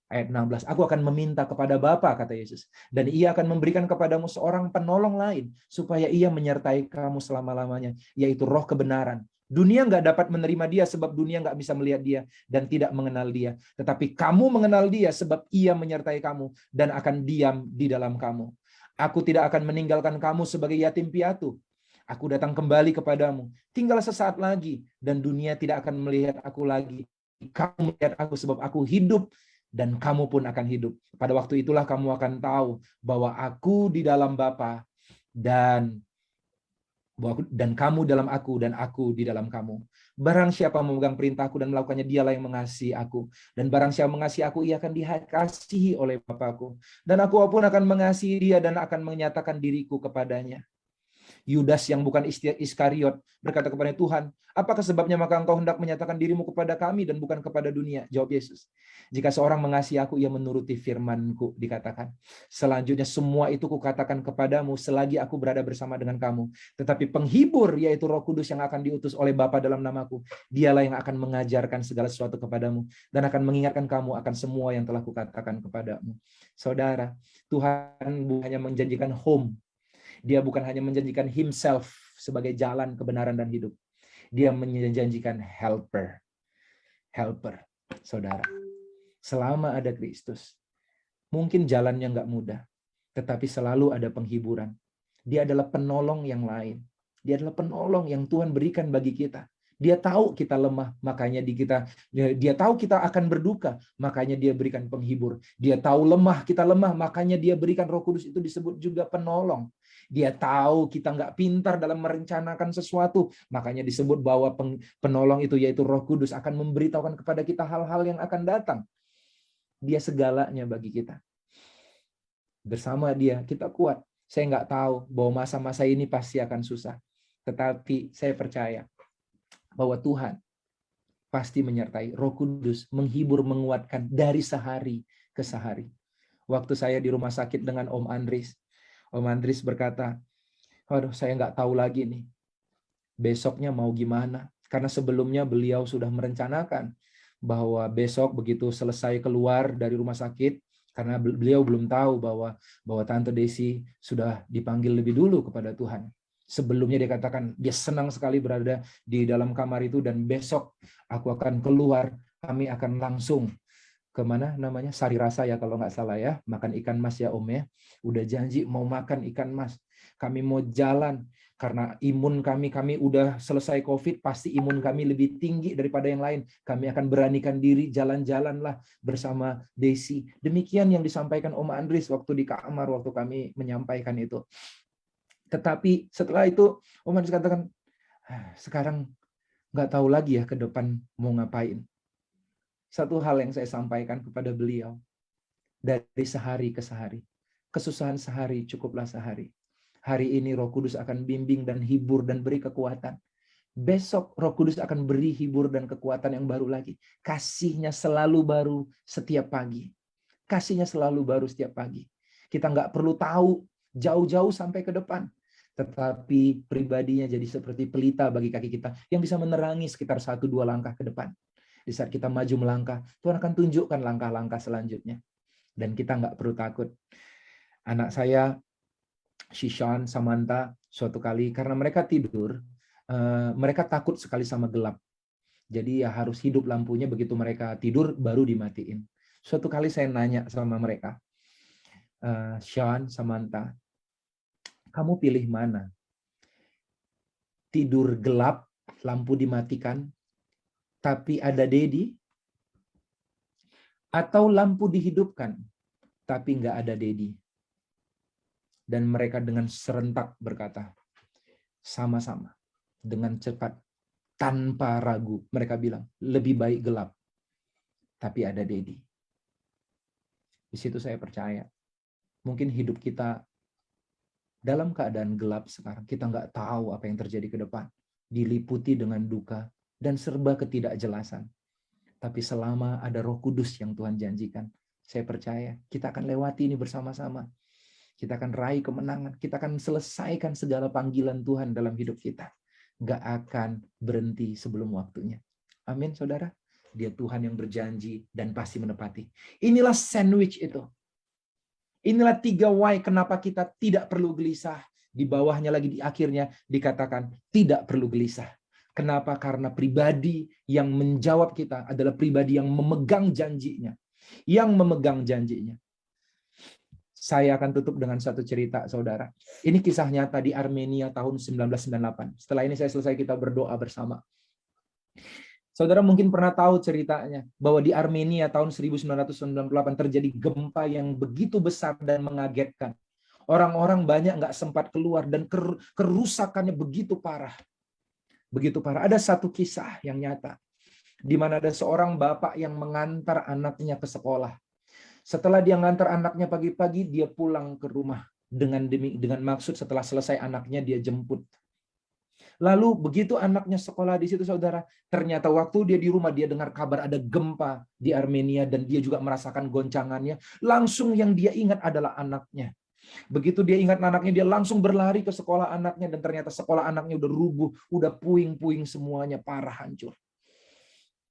Ayat 16, aku akan meminta kepada Bapa, kata Yesus, dan ia akan memberikan kepadamu seorang penolong lain, supaya ia menyertai kamu selama-lamanya, yaitu roh kebenaran. Dunia nggak dapat menerima dia sebab dunia nggak bisa melihat dia dan tidak mengenal dia. Tetapi kamu mengenal dia sebab ia menyertai kamu dan akan diam di dalam kamu. Aku tidak akan meninggalkan kamu sebagai yatim piatu. Aku datang kembali kepadamu. Tinggal sesaat lagi dan dunia tidak akan melihat aku lagi. Kamu melihat aku sebab aku hidup dan kamu pun akan hidup. Pada waktu itulah kamu akan tahu bahwa aku di dalam Bapa dan kamu dalam aku dan aku di dalam kamu. Barang siapa memegang perintahku dan melakukannya, dialah yang mengasihi aku. Dan barang siapa mengasihi aku, ia akan dikasihi oleh Bapakku. Dan aku pun akan mengasihi dia dan akan menyatakan diriku kepadanya. Yudas yang bukan Iskariot berkata kepada Tuhan, apakah sebabnya maka engkau hendak menyatakan dirimu kepada kami dan bukan kepada dunia? Jawab Yesus, jika seorang mengasihi aku, ia menuruti firman-Ku, dikatakan. Selanjutnya, semua itu kukatakan kepadamu selagi aku berada bersama dengan kamu. Tetapi penghibur, yaitu Roh Kudus yang akan diutus oleh Bapa dalam namaku, dialah yang akan mengajarkan segala sesuatu kepadamu dan akan mengingatkan kamu akan semua yang telah kukatakan kepadamu. Saudara, Tuhan bukan hanya menjanjikan home. Dia bukan hanya menjanjikan himself sebagai jalan kebenaran dan hidup. Dia menjanjikan helper. Helper, saudara. Selama ada Kristus, mungkin jalannya nggak mudah, tetapi selalu ada penghiburan. Dia adalah penolong yang lain. Dia adalah penolong yang Tuhan berikan bagi kita. Dia tahu kita lemah, makanya dia tahu kita akan berduka, makanya dia berikan penghibur. Dia tahu kita lemah, makanya dia berikan Roh Kudus, itu disebut juga penolong. Dia tahu kita nggak pintar dalam merencanakan sesuatu, makanya disebut bahwa penolong itu yaitu Roh Kudus akan memberitahukan kepada kita hal-hal yang akan datang. Dia segalanya bagi kita. Bersama dia kita kuat. Saya nggak tahu bahwa masa-masa ini pasti akan susah, tetapi saya percaya bahwa Tuhan pasti menyertai. Roh Kudus menghibur, menguatkan dari sehari ke sehari. Waktu saya di rumah sakit dengan Om Andris berkata, aduh saya nggak tahu lagi nih, besoknya mau gimana. Karena sebelumnya beliau sudah merencanakan bahwa besok begitu selesai keluar dari rumah sakit, karena beliau belum tahu bahwa Tante Desi sudah dipanggil lebih dulu kepada Tuhan. Sebelumnya dia katakan dia senang sekali berada di dalam kamar itu, dan besok aku akan keluar, kami akan langsung ke mana namanya, Sari Rasa ya kalau nggak salah ya, makan ikan mas ya Om ya. Udah janji mau makan ikan mas. Kami mau jalan karena imun kami udah selesai COVID, pasti imun kami lebih tinggi daripada yang lain. Kami akan beranikan diri jalan-jalan lah bersama Desi. Demikian yang disampaikan Om Andris waktu di kamar waktu kami menyampaikan itu. Tetapi setelah itu Om Andris katakan, sekarang nggak tahu lagi ya ke depan mau ngapain. Satu hal yang saya sampaikan kepada beliau, dari sehari ke sehari, kesusahan sehari cukuplah sehari. Hari ini Roh Kudus akan bimbing dan hibur dan beri kekuatan. Besok Roh Kudus akan beri hibur dan kekuatan yang baru lagi. Kasihnya selalu baru setiap pagi. Kasihnya selalu baru setiap pagi. Kita nggak perlu tahu jauh-jauh sampai ke depan. Tetapi pribadinya jadi seperti pelita bagi kaki kita yang bisa menerangi sekitar 1-2 langkah ke depan. Di saat kita maju melangkah, Tuhan akan tunjukkan langkah-langkah selanjutnya. Dan kita nggak perlu takut. Anak saya, Shishan, Samantha, suatu kali karena mereka tidur, mereka takut sekali sama gelap. Jadi ya harus hidup lampunya, begitu mereka tidur baru dimatiin. Suatu kali saya nanya sama mereka, Sean, Samantha, kamu pilih mana? Tidur gelap, lampu dimatikan, tapi ada Dedi? Atau lampu dihidupkan, tapi nggak ada Dedi? Dan mereka dengan serentak berkata, sama-sama, dengan cepat, tanpa ragu. Mereka bilang, lebih baik gelap, tapi ada Dedi. Di situ saya percaya, mungkin hidup kita dalam keadaan gelap sekarang. Kita nggak tahu apa yang terjadi ke depan. Diliputi dengan duka dan serba ketidakjelasan. Tapi selama ada Roh Kudus yang Tuhan janjikan, saya percaya kita akan lewati ini bersama-sama. Kita akan raih kemenangan. Kita akan selesaikan segala panggilan Tuhan dalam hidup kita. Nggak akan berhenti sebelum waktunya. Amin, saudara. Dia Tuhan yang berjanji dan pasti menepati. Inilah sandwich itu. Inilah 3 why kenapa kita tidak perlu gelisah. Di bawahnya lagi di akhirnya dikatakan tidak perlu gelisah. Kenapa? Karena pribadi yang menjawab kita adalah pribadi yang memegang janjinya. Yang memegang janjinya. Saya akan tutup dengan satu cerita, saudara. Ini kisah nyata di Armenia tahun 1998. Setelah ini saya selesai, kita berdoa bersama. Saudara mungkin pernah tahu ceritanya bahwa di Armenia tahun 1998 terjadi gempa yang begitu besar dan mengagetkan. Orang-orang banyak nggak sempat keluar dan kerusakannya begitu parah. Begitu parah. Ada satu kisah yang nyata di mana ada seorang bapak yang mengantar anaknya ke sekolah. Setelah dia mengantar anaknya pagi-pagi, dia pulang ke rumah dengan maksud setelah selesai anaknya dia jemput. Lalu begitu anaknya sekolah di situ, saudara, ternyata waktu dia di rumah dia dengar kabar ada gempa di Armenia dan dia juga merasakan goncangannya. Langsung yang dia ingat adalah anaknya. Begitu dia ingat anaknya, dia langsung berlari ke sekolah anaknya dan ternyata sekolah anaknya udah rubuh, udah puing-puing semuanya, parah, hancur.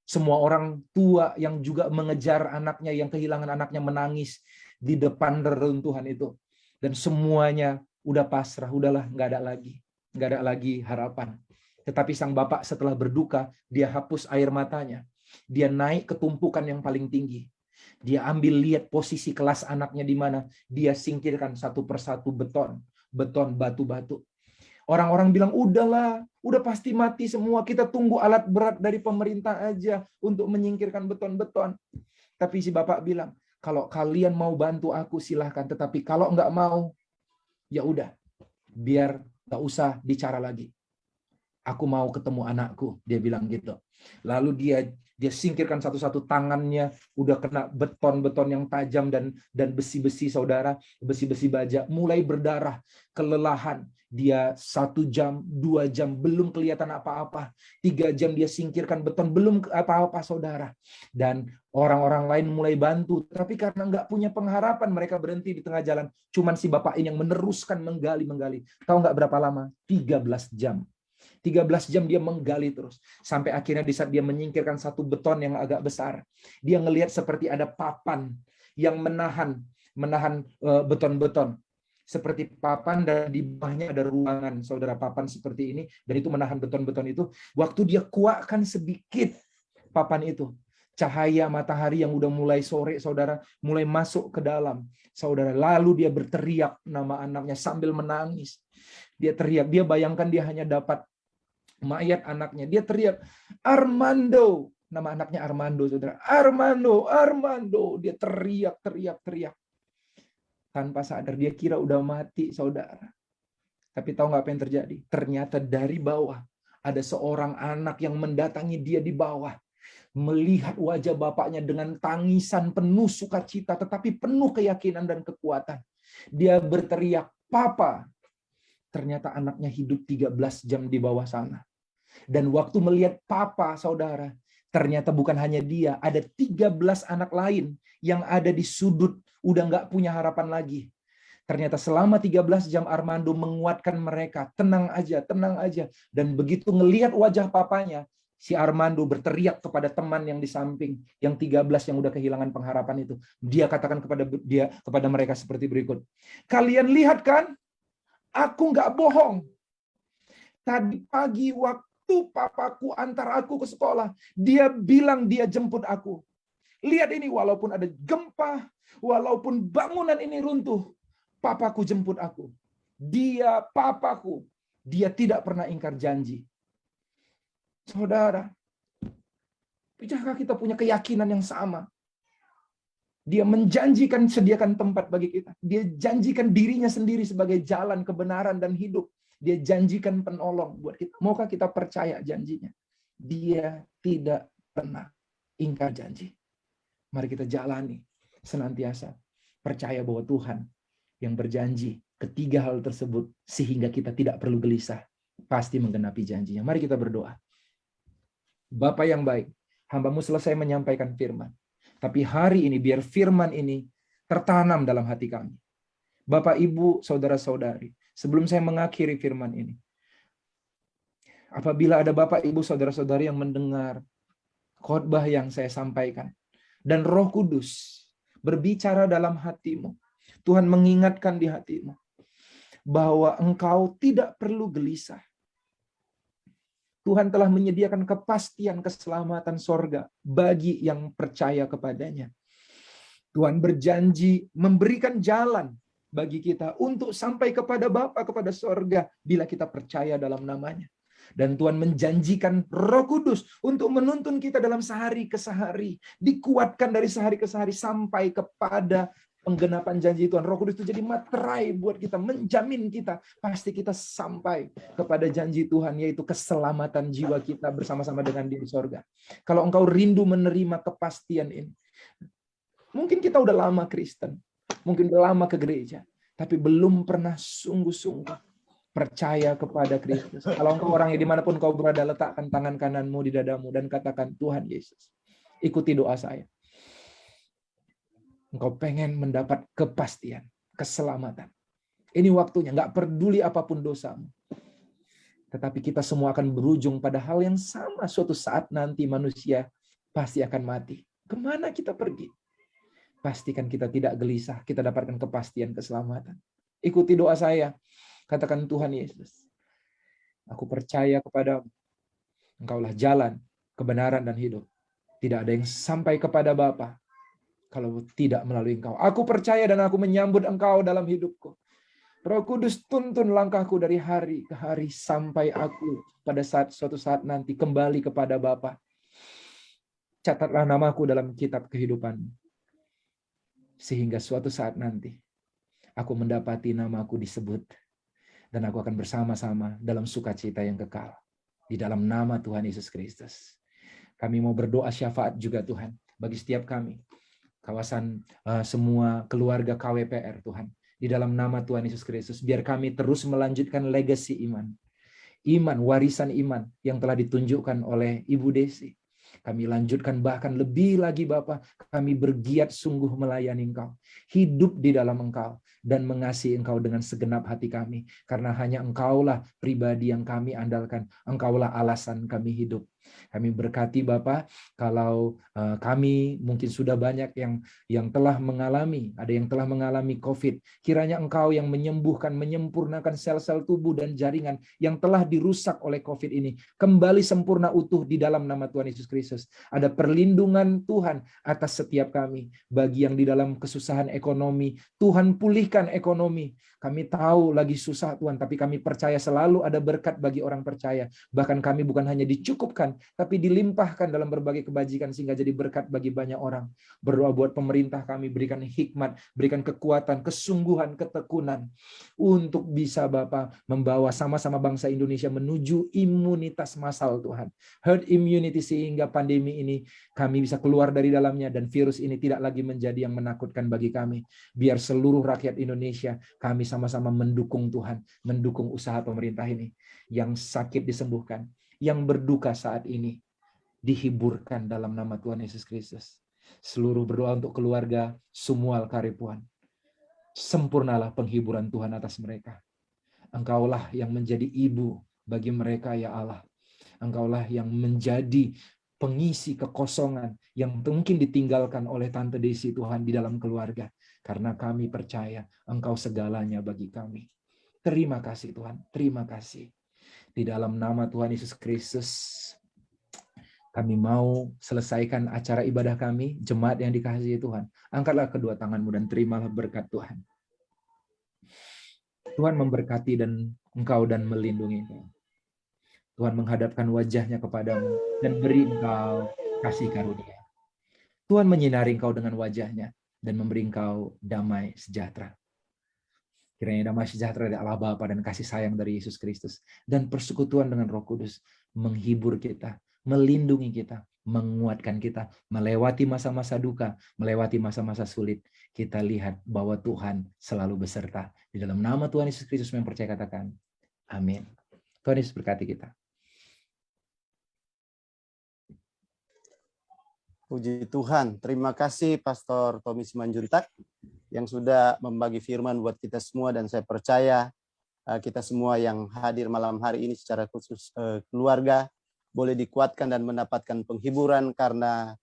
Semua orang tua yang juga mengejar anaknya, yang kehilangan anaknya, menangis di depan reruntuhan itu. Dan semuanya udah pasrah, udahlah, nggak ada lagi harapan. Tetapi sang bapak setelah berduka, dia hapus air matanya. Dia naik ke tumpukan yang paling tinggi. Dia ambil lihat posisi kelas anaknya di mana. Dia singkirkan satu persatu beton, batu-batu. Orang-orang bilang, udahlah, udah pasti mati semua. Kita tunggu alat berat dari pemerintah aja untuk menyingkirkan beton-beton. Tapi si bapak bilang, kalau kalian mau bantu aku silahkan. Tetapi kalau nggak mau, ya udah, biar nggak usah bicara lagi. Aku mau ketemu anakku, dia bilang gitu. Lalu dia singkirkan satu-satu, tangannya udah kena beton-beton yang tajam dan besi-besi, saudara, besi-besi baja, mulai berdarah, kelelahan. Dia 1 jam, 2 jam belum kelihatan apa-apa. 3 jam dia singkirkan beton, belum apa-apa, saudara. Dan orang-orang lain mulai bantu, tapi karena nggak punya pengharapan, mereka berhenti di tengah jalan. Cuman si bapak ini yang meneruskan menggali. Tahu nggak berapa lama? 13 jam. 13 jam dia menggali terus. Sampai akhirnya di saat dia menyingkirkan satu beton yang agak besar, dia ngelihat seperti ada papan yang menahan beton-beton. Seperti papan dan di bawahnya ada ruangan, saudara, papan seperti ini, dan itu menahan beton-beton itu. Waktu dia kuakkan sedikit papan itu, cahaya matahari yang udah mulai sore, saudara, mulai masuk ke dalam, saudara. Lalu dia berteriak nama anaknya sambil menangis. Dia teriak, dia bayangkan dia hanya dapat mayat anaknya. Dia teriak, Armando. Nama anaknya Armando, saudara. Armando. Dia teriak. Tanpa sadar, dia kira udah mati, saudara. Tapi tahu nggak apa yang terjadi? Ternyata dari bawah ada seorang anak yang mendatangi dia di bawah. Melihat wajah bapaknya dengan tangisan penuh sukacita, tetapi penuh keyakinan dan kekuatan. Dia berteriak, Papa. Ternyata anaknya hidup 13 jam di bawah sana. Dan waktu melihat papa, saudara, ternyata bukan hanya dia, ada 13 anak lain yang ada di sudut, udah nggak punya harapan lagi. Ternyata selama 13 jam Armando menguatkan mereka, tenang aja. Dan begitu ngelihat wajah papanya, si Armando berteriak kepada teman yang di samping, yang 13 yang udah kehilangan pengharapan itu. Dia katakan kepada mereka seperti berikut. Kalian lihat kan? Aku nggak bohong. Tadi pagi waktu papaku antar aku ke sekolah, dia bilang dia jemput aku. Lihat ini, walaupun ada gempa, walaupun bangunan ini runtuh, papaku jemput aku. Dia papaku. Dia tidak pernah ingkar janji. Saudara, bisakah kita punya keyakinan yang sama? Dia menjanjikan sediakan tempat bagi kita. Dia janjikan dirinya sendiri sebagai jalan kebenaran dan hidup. Dia janjikan penolong buat kita. Maukah kita percaya janjinya? Dia tidak pernah ingkar janji. Mari kita jalani senantiasa. Percaya bahwa Tuhan yang berjanji ketiga hal tersebut sehingga kita tidak perlu gelisah. Pasti menggenapi janjinya. Mari kita berdoa. Bapa yang baik, hamba-Mu selesai menyampaikan firman. Tapi hari ini biar firman ini tertanam dalam hati kami. Bapak, Ibu, saudara-saudari, sebelum saya mengakhiri firman ini, apabila ada Bapak, Ibu, saudara-saudari yang mendengar khotbah yang saya sampaikan, dan Roh Kudus berbicara dalam hatimu, Tuhan mengingatkan di hatimu, bahwa engkau tidak perlu gelisah. Tuhan telah menyediakan kepastian keselamatan sorga bagi yang percaya kepadanya. Tuhan berjanji memberikan jalan bagi kita untuk sampai kepada Bapa, kepada sorga, bila kita percaya dalam namanya. Dan Tuhan menjanjikan Roh Kudus untuk menuntun kita dalam sehari ke sehari, dikuatkan dari sehari ke sehari sampai kepada penggenapan janji Tuhan. Roh Kudus itu jadi materai buat kita, menjamin kita, pasti kita sampai kepada janji Tuhan, yaitu keselamatan jiwa kita bersama-sama dengan Dia di sorga. Kalau engkau rindu menerima kepastian ini, mungkin kita udah lama Kristen, mungkin udah lama ke gereja, tapi belum pernah sungguh-sungguh percaya kepada Kristus. Kalau engkau orang yang dimanapun kau berada, letakkan tangan kananmu di dadamu dan katakan, Tuhan Yesus, ikuti doa saya. Engkau pengen mendapat kepastian, keselamatan. Ini waktunya, nggak peduli apapun dosamu. Tetapi kita semua akan berujung pada hal yang sama. Suatu saat nanti manusia pasti akan mati. Kemana kita pergi? Pastikan kita tidak gelisah, kita dapatkan kepastian keselamatan. Ikuti doa saya. Katakan, Tuhan Yesus, aku percaya kepadamu. Engkaulah jalan, kebenaran, dan hidup. Tidak ada yang sampai kepada Bapa kalau tidak melalui Engkau. Aku percaya dan aku menyambut Engkau dalam hidupku. Roh Kudus, tuntun langkahku dari hari ke hari sampai aku pada suatu saat nanti kembali kepada Bapa. Catatlah namaku dalam kitab kehidupan. Sehingga suatu saat nanti aku mendapati namaku disebut. Dan aku akan bersama-sama dalam sukacita yang kekal. Di dalam nama Tuhan Yesus Kristus. Kami mau berdoa syafaat juga Tuhan. Bagi setiap kami. Kawasan semua keluarga KWPR Tuhan. Di dalam nama Tuhan Yesus Kristus. Biar kami terus melanjutkan legasi iman. Iman, warisan iman yang telah ditunjukkan oleh Ibu Desi. Kami lanjutkan bahkan lebih lagi Bapa. Kami bergiat sungguh melayani Engkau. Hidup di dalam Engkau. Dan mengasihi Engkau dengan segenap hati kami. Karena hanya Engkaulah pribadi yang kami andalkan. Engkaulah alasan kami hidup. Kami berkati Bapa, kalau kami mungkin sudah banyak yang telah mengalami, ada yang telah mengalami COVID. Kiranya Engkau yang menyembuhkan, menyempurnakan sel-sel tubuh dan jaringan yang telah dirusak oleh COVID ini. Kembali sempurna utuh di dalam nama Tuhan Yesus Kristus. Ada perlindungan Tuhan atas setiap kami. Bagi yang di dalam kesusahan ekonomi, Tuhan pulihkan ekonomi. Kami tahu lagi susah Tuhan, tapi kami percaya selalu ada berkat bagi orang percaya. Bahkan kami bukan hanya dicukupkan, tapi dilimpahkan dalam berbagai kebajikan sehingga jadi berkat bagi banyak orang. Berdoa buat pemerintah kami, berikan hikmat, berikan kekuatan, kesungguhan, ketekunan untuk bisa Bapa membawa sama-sama bangsa Indonesia menuju imunitas massal Tuhan. Herd immunity sehingga pandemi ini kami bisa keluar dari dalamnya dan virus ini tidak lagi menjadi yang menakutkan bagi kami. Biar seluruh rakyat Indonesia kami sama-sama mendukung Tuhan, mendukung usaha pemerintah ini. Yang sakit disembuhkan, yang berduka saat ini dihiburkan dalam nama Tuhan Yesus Kristus. Seluruh berdoa untuk keluarga Sumual Karipuan. Sempurnalah penghiburan Tuhan atas mereka. Engkaulah yang menjadi ibu bagi mereka ya Allah. Engkaulah yang menjadi pengisi kekosongan yang mungkin ditinggalkan oleh Tante Desi Tuhan di dalam keluarga. Karena kami percaya Engkau segalanya bagi kami. Terima kasih Tuhan, terima kasih. Di dalam nama Tuhan Yesus Kristus, kami mau selesaikan acara ibadah kami, jemaat yang dikasihi Tuhan. Angkatlah kedua tanganmu dan terimalah berkat Tuhan. Tuhan memberkati dan engkau dan melindungi engkau. Tuhan menghadapkan wajahnya kepadamu dan beri engkau kasih karunia. Tuhan menyinari engkau dengan wajahnya dan memberi engkau damai sejahtera. Kiranya damai sejahtera dari Allah Bapa dan kasih sayang dari Yesus Kristus dan persekutuan dengan Roh Kudus menghibur kita, melindungi kita, menguatkan kita, melewati masa-masa duka, melewati masa-masa sulit. Kita lihat bahwa Tuhan selalu beserta. Di dalam nama Tuhan Yesus Kristus yang percaya katakan, amin. Tuhan Yesus berkati kita. Puji Tuhan, terima kasih Pastor Tommy Simanjuntak yang sudah membagi firman buat kita semua, dan saya percaya kita semua yang hadir malam hari ini secara khusus keluarga boleh dikuatkan dan mendapatkan penghiburan karena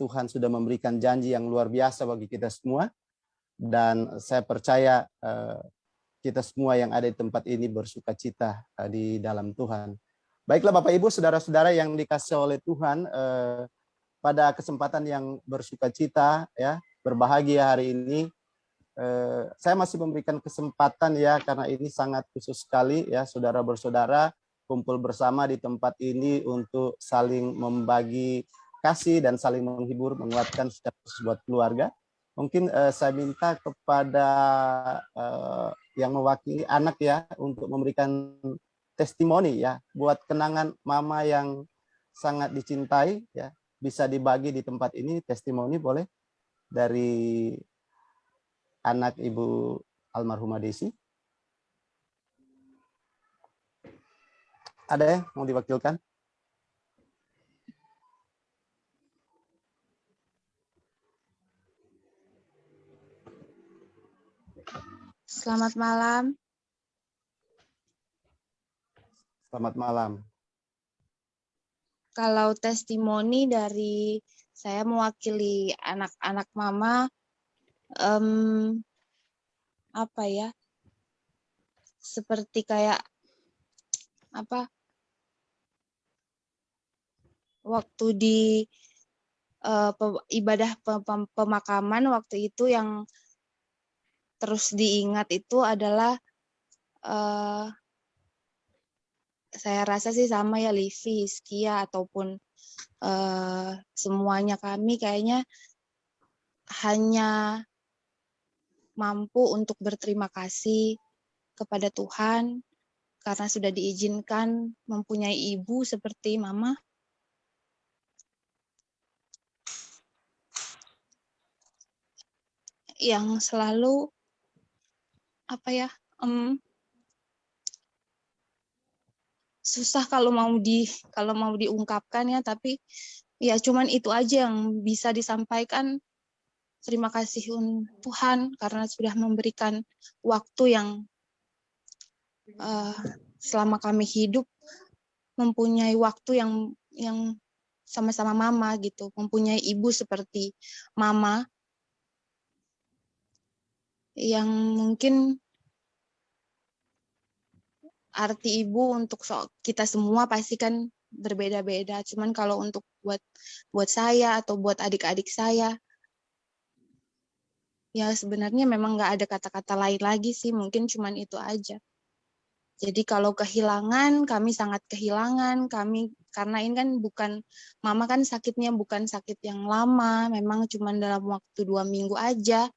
Tuhan sudah memberikan janji yang luar biasa bagi kita semua, dan saya percaya kita semua yang ada di tempat ini bersukacita di dalam Tuhan. Baiklah Bapak Ibu, saudara-saudara yang dikasihi oleh Tuhan, pada kesempatan yang bersukacita ya, berbahagia hari ini, saya masih memberikan kesempatan ya, karena ini sangat khusus sekali ya, saudara bersaudara kumpul bersama di tempat ini untuk saling membagi kasih dan saling menghibur, menguatkan secara khusus buat keluarga. Mungkin saya minta kepada yang mewakili anak ya untuk memberikan testimoni ya buat kenangan mama yang sangat dicintai ya. Bisa dibagi di tempat ini testimoni, boleh dari anak Ibu almarhumah Desi? Ada yang mau diwakilkan? Selamat malam. Selamat malam. Kalau testimoni dari saya mewakili anak-anak mama, apa ya? Seperti kayak apa? Waktu di ibadah pemakaman waktu itu yang terus diingat itu adalah saya rasa sih sama ya Livi, Hiskia ataupun semuanya kami kayaknya hanya mampu untuk berterima kasih kepada Tuhan karena sudah diizinkan mempunyai ibu seperti mama. Yang selalu apa ya? Susah kalau mau diungkapkan ya, tapi ya cuman itu aja yang bisa disampaikan. Terima kasih Tuhan karena sudah memberikan waktu yang selama kami hidup mempunyai waktu yang sama-sama mama gitu, mempunyai ibu seperti mama yang mungkin arti ibu untuk kita semua pasti kan berbeda-beda. Cuman kalau untuk buat saya atau buat adik-adik saya, ya sebenarnya memang nggak ada kata-kata lain lagi sih. Mungkin cuman itu aja. Jadi kalau kehilangan, kami sangat kehilangan. Kami karena ini kan mama kan sakitnya bukan sakit yang lama, memang cuman dalam waktu 2 minggu aja.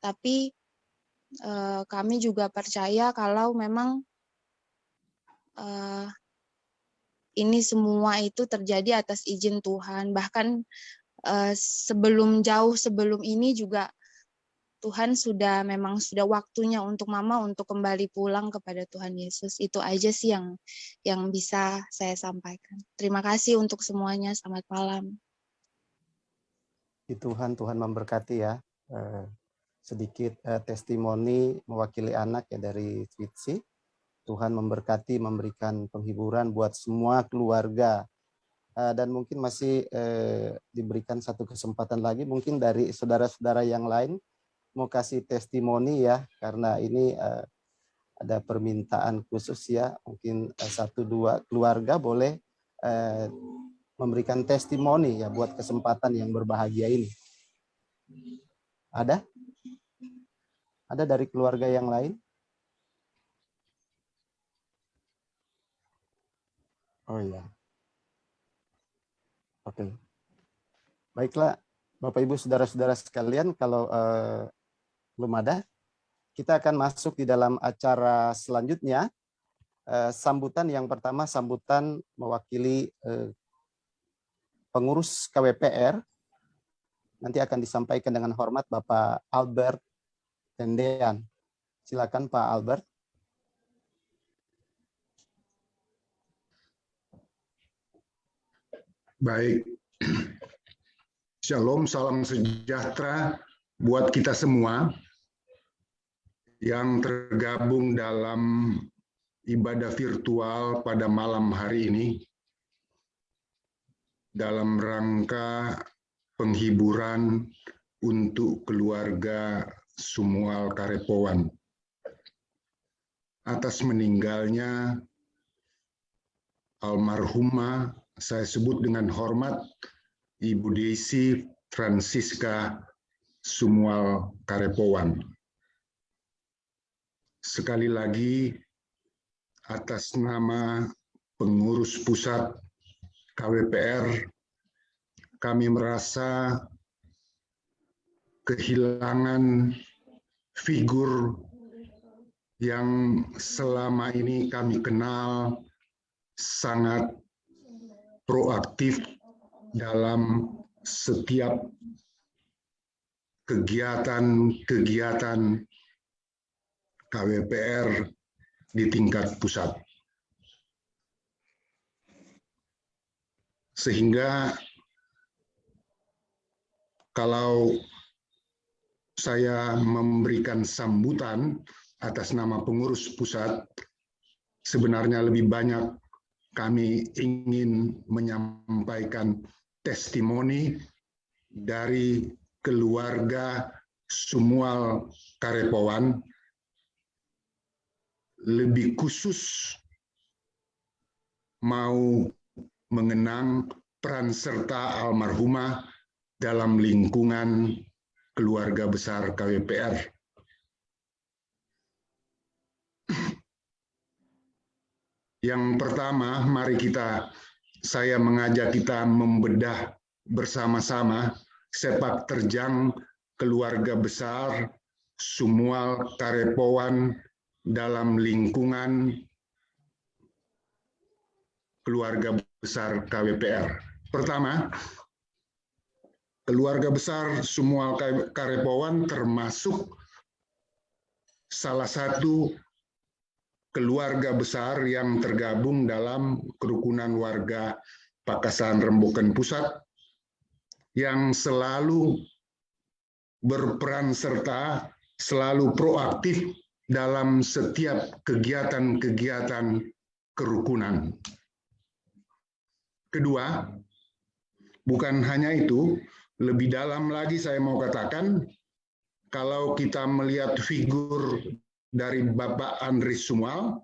Tapi kami juga percaya kalau memang ini semua itu terjadi atas izin Tuhan. Bahkan jauh sebelum ini juga Tuhan memang sudah waktunya untuk mama untuk kembali pulang kepada Tuhan Yesus. Itu aja sih yang bisa saya sampaikan. Terima kasih untuk semuanya. Selamat malam. Tuhan memberkati ya. Sedikit testimoni mewakili anak ya dari Twitsi. Tuhan memberkati, memberikan penghiburan buat semua keluarga. Dan mungkin masih diberikan satu kesempatan lagi, mungkin dari saudara-saudara yang lain mau kasih testimoni ya, karena ini ada permintaan khusus ya, mungkin 1-2 keluarga boleh memberikan testimoni ya buat kesempatan yang berbahagia ini. Ada? Ada dari keluarga yang lain? Oh iya. Oke. Baiklah, Bapak Ibu Saudara-saudara sekalian, kalau belum ada, kita akan masuk di dalam acara selanjutnya. Sambutan yang pertama, sambutan mewakili pengurus KWPR. Nanti akan disampaikan dengan hormat Bapak Albert Tendean. Silakan Pak Albert. Baik, Shalom, salam sejahtera buat kita semua yang tergabung dalam ibadah virtual pada malam hari ini dalam rangka penghiburan untuk keluarga Sumual Karepowan atas meninggalnya almarhumah, saya sebut dengan hormat, Ibu Desi Francisca Sumual Karepowan. Sekali lagi, atas nama pengurus pusat KWPR, kami merasa kehilangan figur yang selama ini kami kenal sangat proaktif dalam setiap kegiatan-kegiatan KWPR di tingkat pusat. Sehingga kalau saya memberikan sambutan atas nama pengurus pusat, sebenarnya lebih banyak kami ingin menyampaikan testimoni dari keluarga Sumual Karepowan, lebih khusus mau mengenang peran serta almarhumah dalam lingkungan keluarga besar KWPR. Yang pertama, mari saya mengajak kita membedah bersama-sama sepak terjang keluarga besar Sumual Karepowan dalam lingkungan keluarga besar KWPR. Pertama, keluarga besar Sumual Karepowan termasuk salah satu keluarga besar yang tergabung dalam kerukunan warga Pakasan Remboken Pusat yang selalu berperan serta, selalu proaktif dalam setiap kegiatan-kegiatan kerukunan. Kedua, bukan hanya itu, lebih dalam lagi saya mau katakan, kalau kita melihat figur dari Bapak Andries Sumual,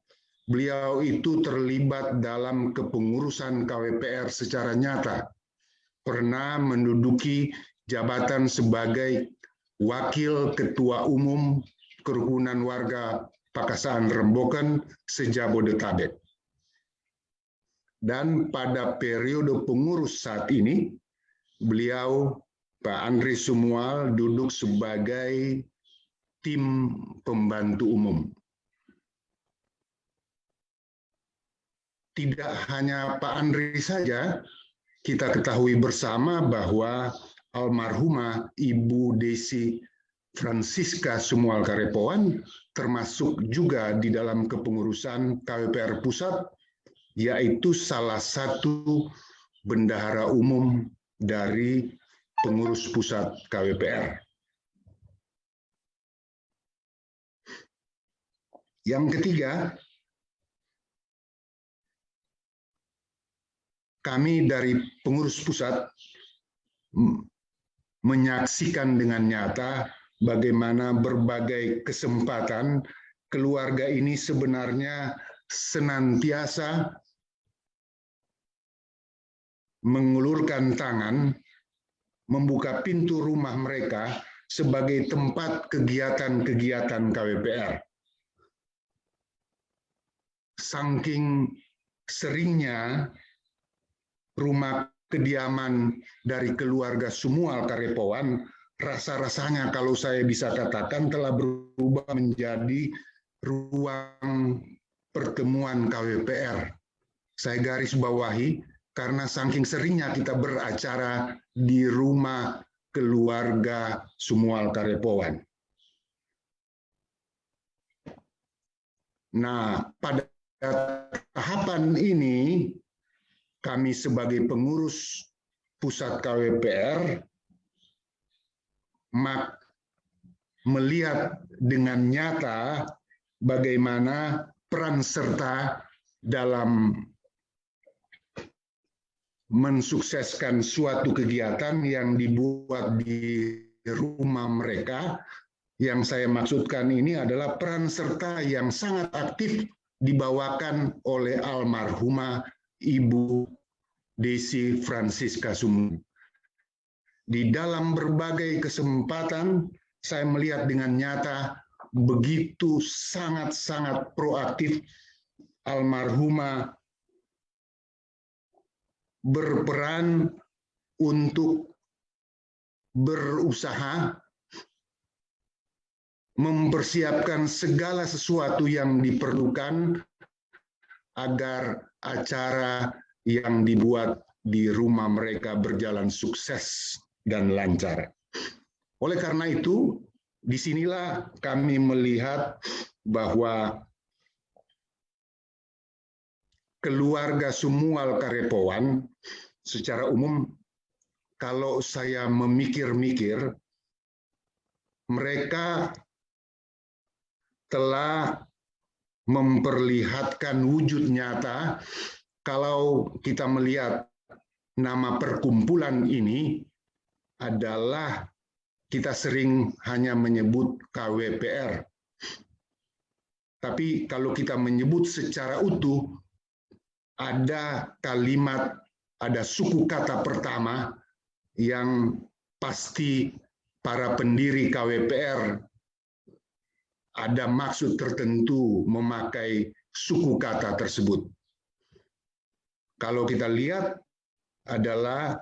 beliau itu terlibat dalam kepengurusan KWPR secara nyata. Pernah menduduki jabatan sebagai Wakil Ketua Umum Kerukunan Warga Pakasan Remboken se-Jabodetabek. Dan pada periode pengurus saat ini, beliau, Pak Andries Sumual, duduk sebagai tim pembantu umum. Tidak hanya Pak Andries saja, kita ketahui bersama bahwa almarhumah Ibu Desi Francisca Sumual Karepowan termasuk juga di dalam kepengurusan KWPR Pusat, yaitu salah satu bendahara umum dari pengurus pusat KWPR. Yang ketiga, kami dari pengurus pusat menyaksikan dengan nyata bagaimana berbagai kesempatan keluarga ini sebenarnya senantiasa mengulurkan tangan, membuka pintu rumah mereka sebagai tempat kegiatan-kegiatan KWPR. Saking seringnya rumah kediaman dari keluarga Sumual Karepowan, rasa-rasanya kalau saya bisa katakan telah berubah menjadi ruang pertemuan KWPR. Saya garis bawahi, karena saking seringnya kita beracara di rumah keluarga Sumual Karepowan. Nah, pada tahapan ini, kami sebagai pengurus pusat KWPR melihat dengan nyata bagaimana peran serta dalam mensukseskan suatu kegiatan yang dibuat di rumah mereka. Yang saya maksudkan ini adalah peran serta yang sangat aktif dibawakan oleh almarhumah Ibu Desi Francisca Sumual. Di dalam berbagai kesempatan, saya melihat dengan nyata begitu sangat-sangat proaktif almarhumah berperan untuk berusaha mempersiapkan segala sesuatu yang diperlukan agar acara yang dibuat di rumah mereka berjalan sukses dan lancar. Oleh karena itu, disinilah kami melihat bahwa keluarga Sumual Karepowan secara umum, kalau saya memikir-mikir, mereka telah memperlihatkan wujud nyata. Kalau kita melihat nama perkumpulan ini adalah, kita sering hanya menyebut KWPR. Tapi kalau kita menyebut secara utuh, ada kalimat, ada suku kata pertama yang pasti para pendiri KWPR ada maksud tertentu memakai suku kata tersebut. Kalau kita lihat adalah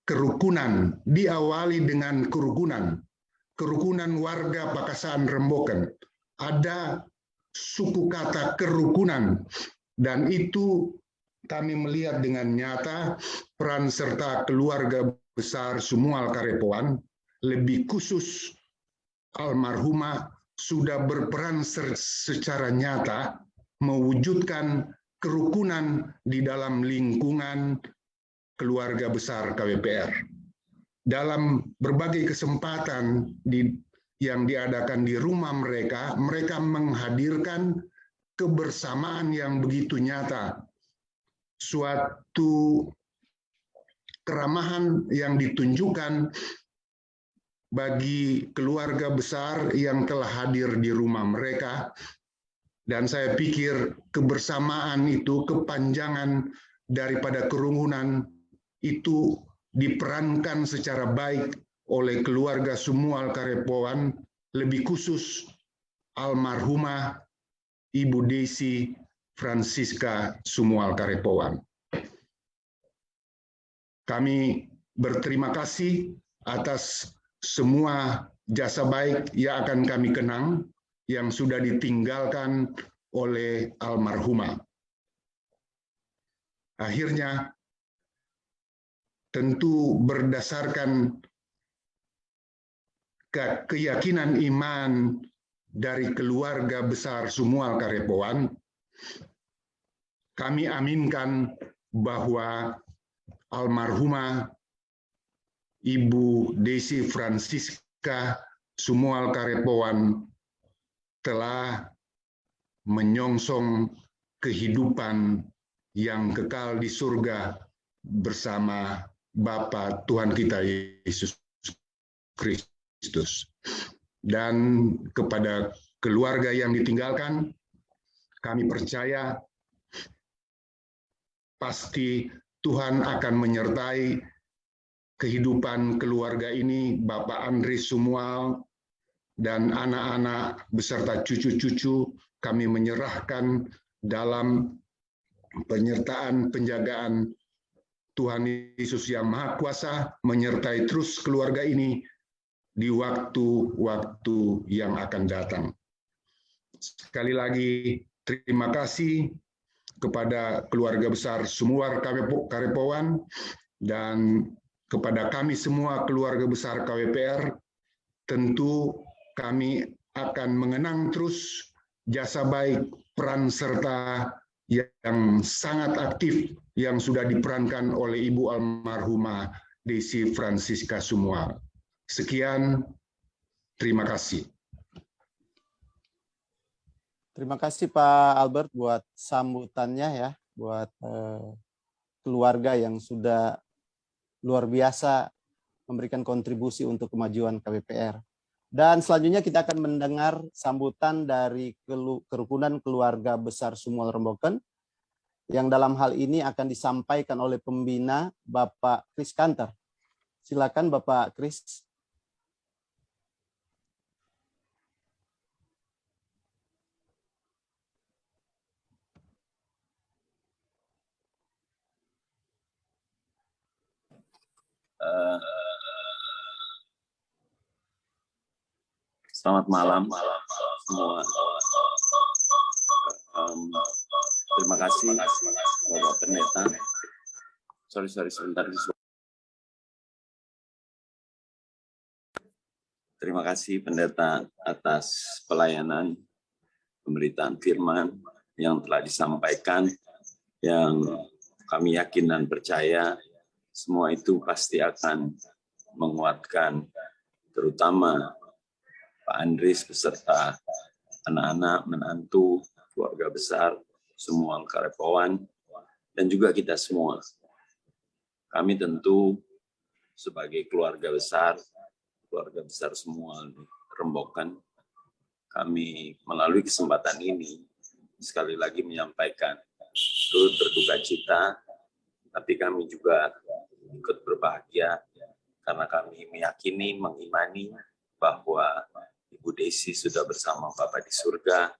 kerukunan, diawali dengan kerukunan warga Pakasaan Remboken. Ada suku kata kerukunan, dan itu kami melihat dengan nyata peran serta keluarga besar Sumual Karepowan, lebih khusus almarhumah, sudah berperan secara nyata mewujudkan kerukunan di dalam lingkungan keluarga besar KWPR. Dalam berbagai kesempatan yang diadakan di rumah mereka, mereka menghadirkan kebersamaan yang begitu nyata. Suatu keramahan yang ditunjukkan bagi keluarga besar yang telah hadir di rumah mereka. Dan saya pikir kebersamaan itu, kepanjangan daripada kerukunan itu diperankan secara baik oleh keluarga Sumual Karepowan, lebih khusus almarhumah Ibu Desi Francisca Sumual Karepowan. Kami berterima kasih atas semua jasa baik yang akan kami kenang, yang sudah ditinggalkan oleh almarhumah. Akhirnya, tentu berdasarkan keyakinan iman dari keluarga besar Sumual Karepowan, kami aminkan bahwa almarhumah Ibu Desi Francisca Sumual Karepowan telah menyongsong kehidupan yang kekal di surga bersama Bapa Tuhan kita Yesus Kristus. Dan kepada keluarga yang ditinggalkan, kami percaya pasti Tuhan akan menyertai kehidupan keluarga ini, Bapak Andris Sumual, dan anak-anak beserta cucu-cucu. Kami menyerahkan dalam penyertaan penjagaan Tuhan Yesus yang Maha Kuasa, menyertai terus keluarga ini di waktu-waktu yang akan datang. Sekali lagi, terima kasih kepada keluarga besar Sumual Karepowan dan kepada kami semua keluarga besar KWPR. Tentu kami akan mengenang terus jasa baik, peran serta yang sangat aktif yang sudah diperankan oleh Ibu almarhumah Desi Francisca Sumual. Sekian, terima kasih. Terima kasih Pak Albert buat sambutannya ya, buat keluarga yang sudah luar biasa memberikan kontribusi untuk kemajuan KWPR. Dan selanjutnya kita akan mendengar sambutan dari kerukunan keluarga besar Sumual Remboken, yang dalam hal ini akan disampaikan oleh pembina Bapak Chris Kanter. Silakan Bapak Chris. Selamat malam semua. Terima kasih Bapak Pendeta. Sorry sebentar. Terima kasih Pendeta atas pelayanan pemberitaan firman yang telah disampaikan, yang kami yakin dan percaya semua itu pasti akan menguatkan terutama Pak Andries beserta anak-anak, menantu, keluarga besar, semua karyawan, dan juga kita semua. Kami tentu sebagai keluarga besar semua Rembokan, kami melalui kesempatan ini sekali lagi menyampaikan turut berduka cita, tapi kami juga ikut berbahagia karena kami meyakini, mengimani bahwa Ibu Desi sudah bersama Bapa di surga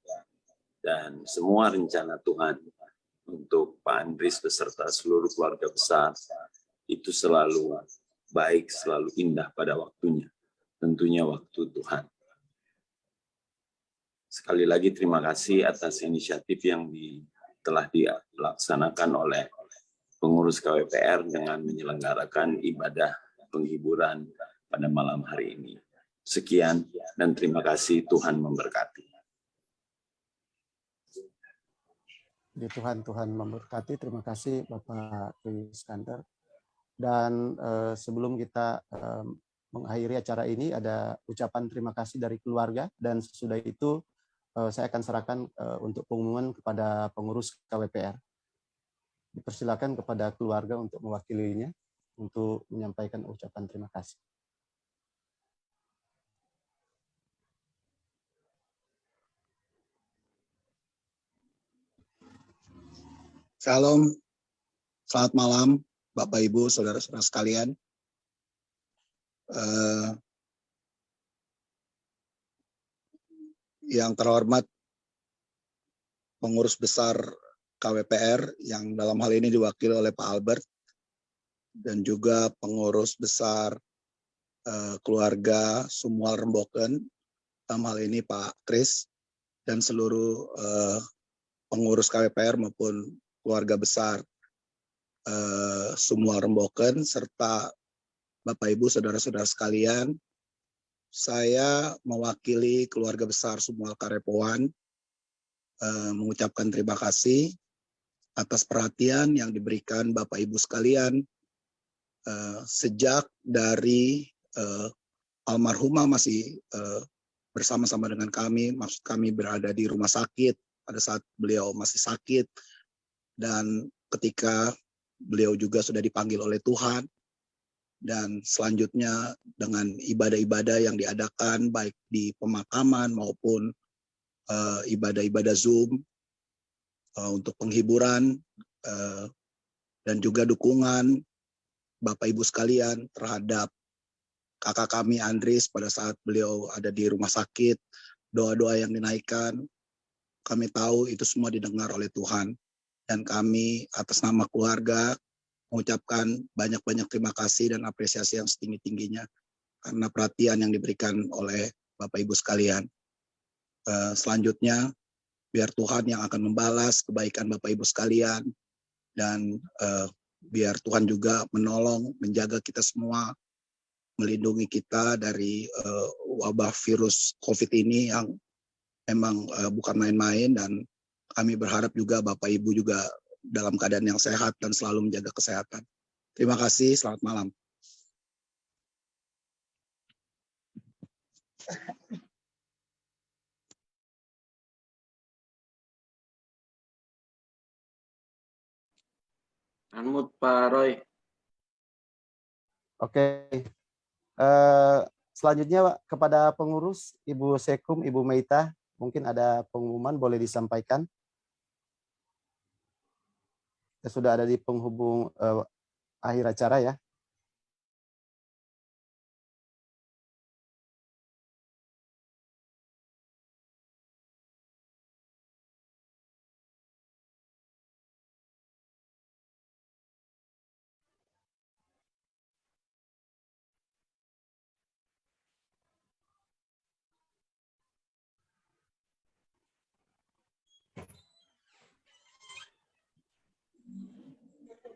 dan semua rencana Tuhan untuk Pak Andries beserta seluruh keluarga besar itu selalu baik, selalu indah pada waktunya. Tentunya waktu Tuhan. Sekali lagi terima kasih atas inisiatif yang telah dilaksanakan oleh pengurus KWPR dengan menyelenggarakan ibadah penghiburan pada malam hari ini. Sekian dan terima kasih, Tuhan memberkati. Tuhan memberkati. Terima kasih Bapak Iskandar. Dan sebelum kita mengakhiri acara ini, ada ucapan terima kasih dari keluarga, dan sesudah itu saya akan serahkan untuk pengumuman kepada pengurus KWPR. Dipersilakan kepada keluarga untuk mewakilinya untuk menyampaikan ucapan terima kasih. Shalom, selamat malam Bapak Ibu, saudara-saudara sekalian. Yang terhormat pengurus besar KWPR yang dalam hal ini diwakili oleh Pak Albert, dan juga pengurus besar keluarga Sumual Remboken, dalam hal ini Pak Kris, dan seluruh pengurus KWPR maupun keluarga besar Sumual Remboken, serta Bapak Ibu saudara-saudara sekalian. Saya mewakili keluarga besar Sumual Karepoan mengucapkan terima kasih atas perhatian yang diberikan Bapak Ibu sekalian sejak dari almarhumah masih bersama-sama dengan kami. Maksud kami berada di rumah sakit pada saat beliau masih sakit, dan ketika beliau juga sudah dipanggil oleh Tuhan, dan selanjutnya dengan ibadah-ibadah yang diadakan baik di pemakaman maupun ibadah-ibadah Zoom untuk penghiburan dan juga dukungan Bapak Ibu sekalian terhadap kakak kami Andries pada saat beliau ada di rumah sakit, doa-doa yang dinaikkan, kami tahu itu semua didengar oleh Tuhan, dan kami atas nama keluarga mengucapkan banyak-banyak terima kasih dan apresiasi yang setinggi-tingginya karena perhatian yang diberikan oleh Bapak Ibu sekalian. Selanjutnya, biar Tuhan yang akan membalas kebaikan Bapak Ibu sekalian, dan biar Tuhan juga menolong, menjaga kita semua, melindungi kita dari wabah virus COVID ini yang memang bukan main-main, dan kami berharap juga Bapak Ibu juga dalam keadaan yang sehat dan selalu menjaga kesehatan. Terima kasih, selamat malam. Unmute Pak Roy. Oke. Selanjutnya Pak, kepada pengurus Ibu Sekum, Ibu Meita, mungkin ada pengumuman boleh disampaikan. Sudah ada di penghubung akhir acara ya.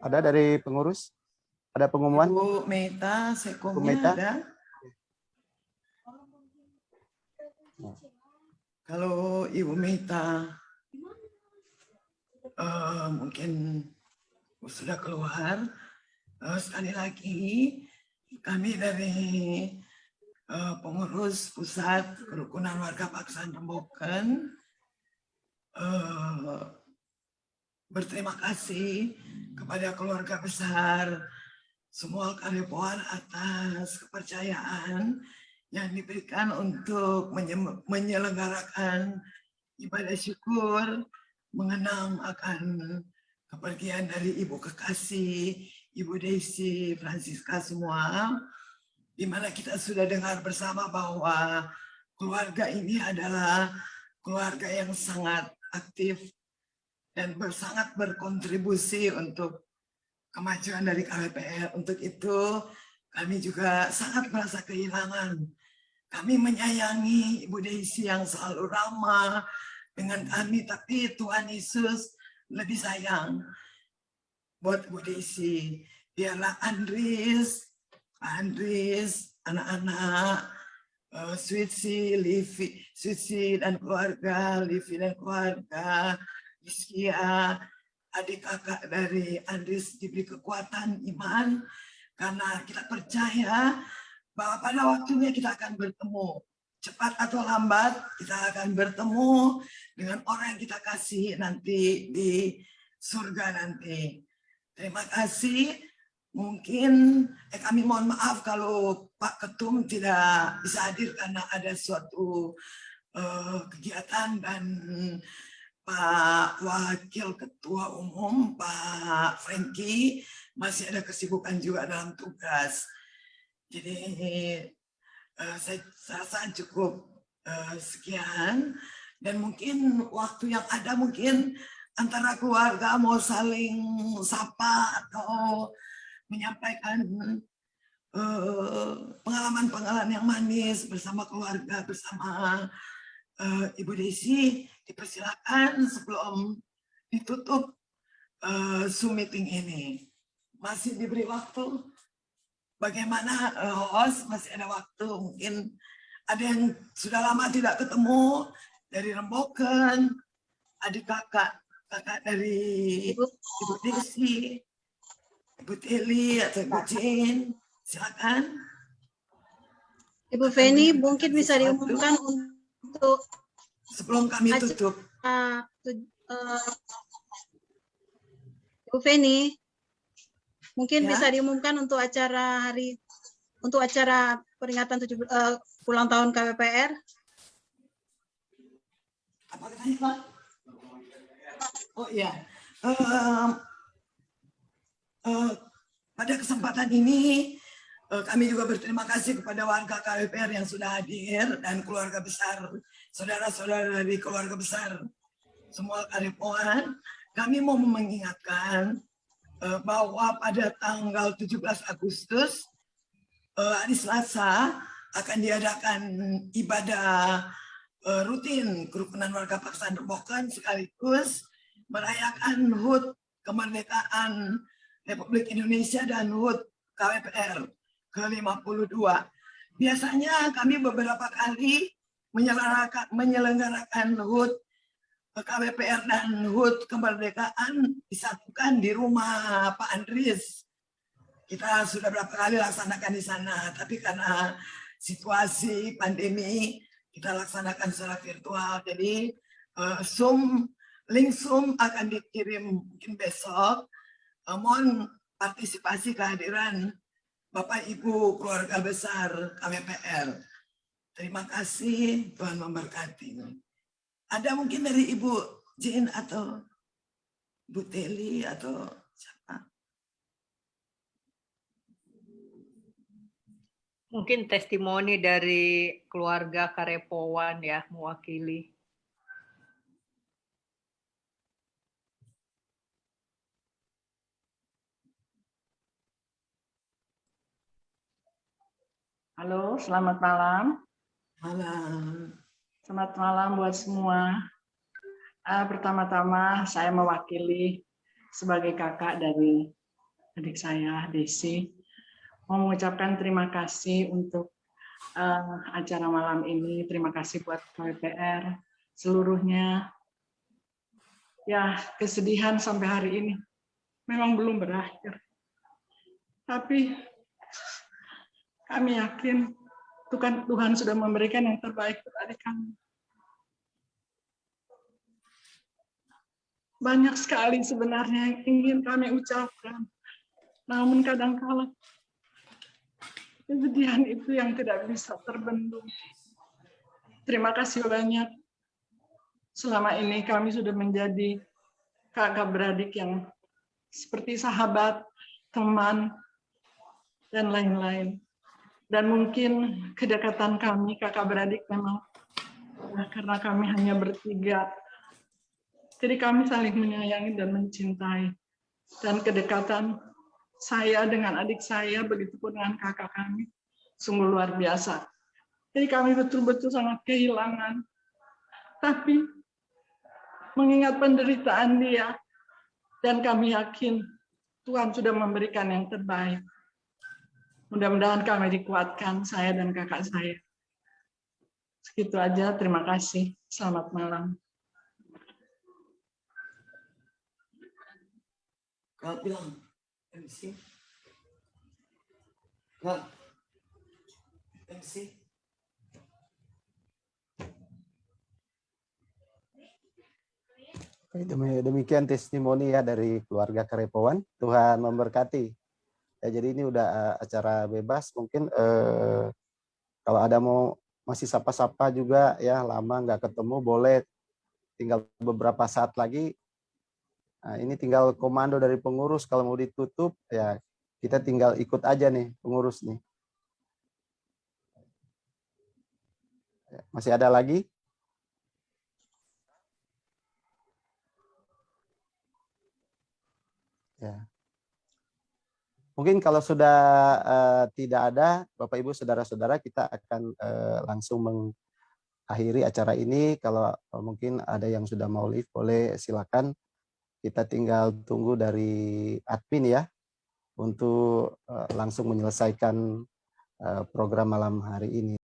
Ada dari pengurus? Ada pengumuman? Bu Meita, Sekumnya Meita? ada? Kalau Ibu Mita mungkin sudah keluar, sekali lagi kami dari pengurus pusat kerukunan warga Paksan Remboken berterima kasih kepada keluarga besar semua Karepoan atas kepercayaan yang diberikan untuk menyelenggarakan ibadah syukur mengenang akan kepergian dari Ibu Kekasih, Ibu Desi, Francisca semua, di mana kita sudah dengar bersama bahwa keluarga ini adalah keluarga yang sangat aktif dan sangat berkontribusi untuk kemajuan dari KWPR. Untuk itu kami juga sangat merasa kehilangan. Kami menyayangi Ibu Desi yang selalu ramah dengan kami, tapi Tuhan Yesus lebih sayang buat Bu Desi. Biarlah Andris, anak-anak, Switsi, Livi, Switsi dan keluarga, Livi dan keluarga, Rizkia, adik kakak dari Andris diberi kekuatan iman, karena kita percaya bahwa pada waktunya kita akan bertemu. Cepat atau lambat kita akan bertemu dengan orang yang kita kasih nanti di surga nanti. Terima kasih. Mungkin kami mohon maaf kalau Pak Ketum tidak bisa hadir karena ada suatu kegiatan, dan Pak Wakil Ketua Umum Pak Franky masih ada kesibukan juga dalam tugas. Jadi saya rasa cukup sekian, dan mungkin waktu yang ada mungkin antara keluarga mau saling sapa atau menyampaikan pengalaman-pengalaman yang manis bersama keluarga, bersama Ibu Desi. Dipersilakan sebelum ditutup Zoom meeting ini. Masih diberi waktu. Bagaimana host, masih ada waktu. Mungkin ada yang sudah lama tidak ketemu dari Remboken, adik kakak dari Ibu Desi, Ibu Teli atau Ibu Jane. Silakan. Ibu Feni mungkin bisa diumumkan untuk sebelum kami tutup. Ibu Feni, mungkin Ya. bisa diumumkan untuk acara peringatan ulang tahun KWPR. Apa katanya, Pak? Oh iya. Pada kesempatan ini kami juga berterima kasih kepada warga KWPR yang sudah hadir dan keluarga besar, saudara-saudara dari keluarga besar semua Karepoan. Kami mau mengingatkan bahwa pada tanggal 17 Agustus hari Selasa akan diadakan ibadah rutin kerukunan warga Paksan Remboken sekaligus merayakan HUT kemerdekaan Republik Indonesia dan HUT KWPR ke-52. Biasanya kami beberapa kali menyelenggarakan HUT KWPR dan HUT kemerdekaan disatukan di rumah Pak Andris. Kita sudah berapa kali laksanakan di sana, tapi karena situasi pandemi kita laksanakan secara virtual. Jadi link Zoom akan dikirim mungkin besok. Mohon partisipasi kehadiran Bapak Ibu keluarga besar KWPR. Terima kasih, Tuhan memberkati. Ada mungkin dari Ibu Jane atau Bu Teli atau siapa? Mungkin testimoni dari keluarga Karepoan ya, mewakili. Halo, selamat malam. Malam. Selamat malam buat semua. Pertama-tama saya mewakili sebagai kakak dari adik saya, Desi, mau mengucapkan terima kasih untuk acara malam ini. Terima kasih buat KWPR, seluruhnya. Ya, kesedihan sampai hari ini memang belum berakhir. Tapi kami yakin Tuhan sudah memberikan yang terbaik untuk adik kami. Banyak sekali sebenarnya yang ingin kami ucapkan, namun kadang-kala kesedihan itu yang tidak bisa terbendung. Terima kasih banyak. Selama ini kami sudah menjadi kakak beradik yang seperti sahabat, teman, dan lain-lain. Dan mungkin kedekatan kami kakak beradik memang karena kami hanya bertiga. Jadi kami saling menyayangi dan mencintai. Dan kedekatan saya dengan adik saya, begitupun dengan kakak kami, sungguh luar biasa. Jadi kami betul-betul sangat kehilangan. Tapi mengingat penderitaan dia, dan kami yakin Tuhan sudah memberikan yang terbaik. Mudah-mudahan kami dikuatkan, saya dan kakak saya. Segitu aja, terima kasih. Selamat malam. Kak bilang, MC. Kak, MC. Demikian testimoni ya dari keluarga Karepowan. Tuhan memberkati. Ya, jadi ini udah acara bebas. Mungkin kalau ada mau masih sapa-sapa juga ya, lama nggak ketemu, boleh tinggal beberapa saat lagi. Nah, ini tinggal komando dari pengurus. Kalau mau ditutup ya kita tinggal ikut aja nih pengurus nih. Ya, masih ada lagi? Ya. Mungkin kalau sudah tidak ada, Bapak Ibu Saudara-saudara, kita akan langsung mengakhiri acara ini. Kalau mungkin ada yang sudah mau live, boleh silakan. Kita tinggal tunggu dari admin ya untuk langsung menyelesaikan program malam hari ini.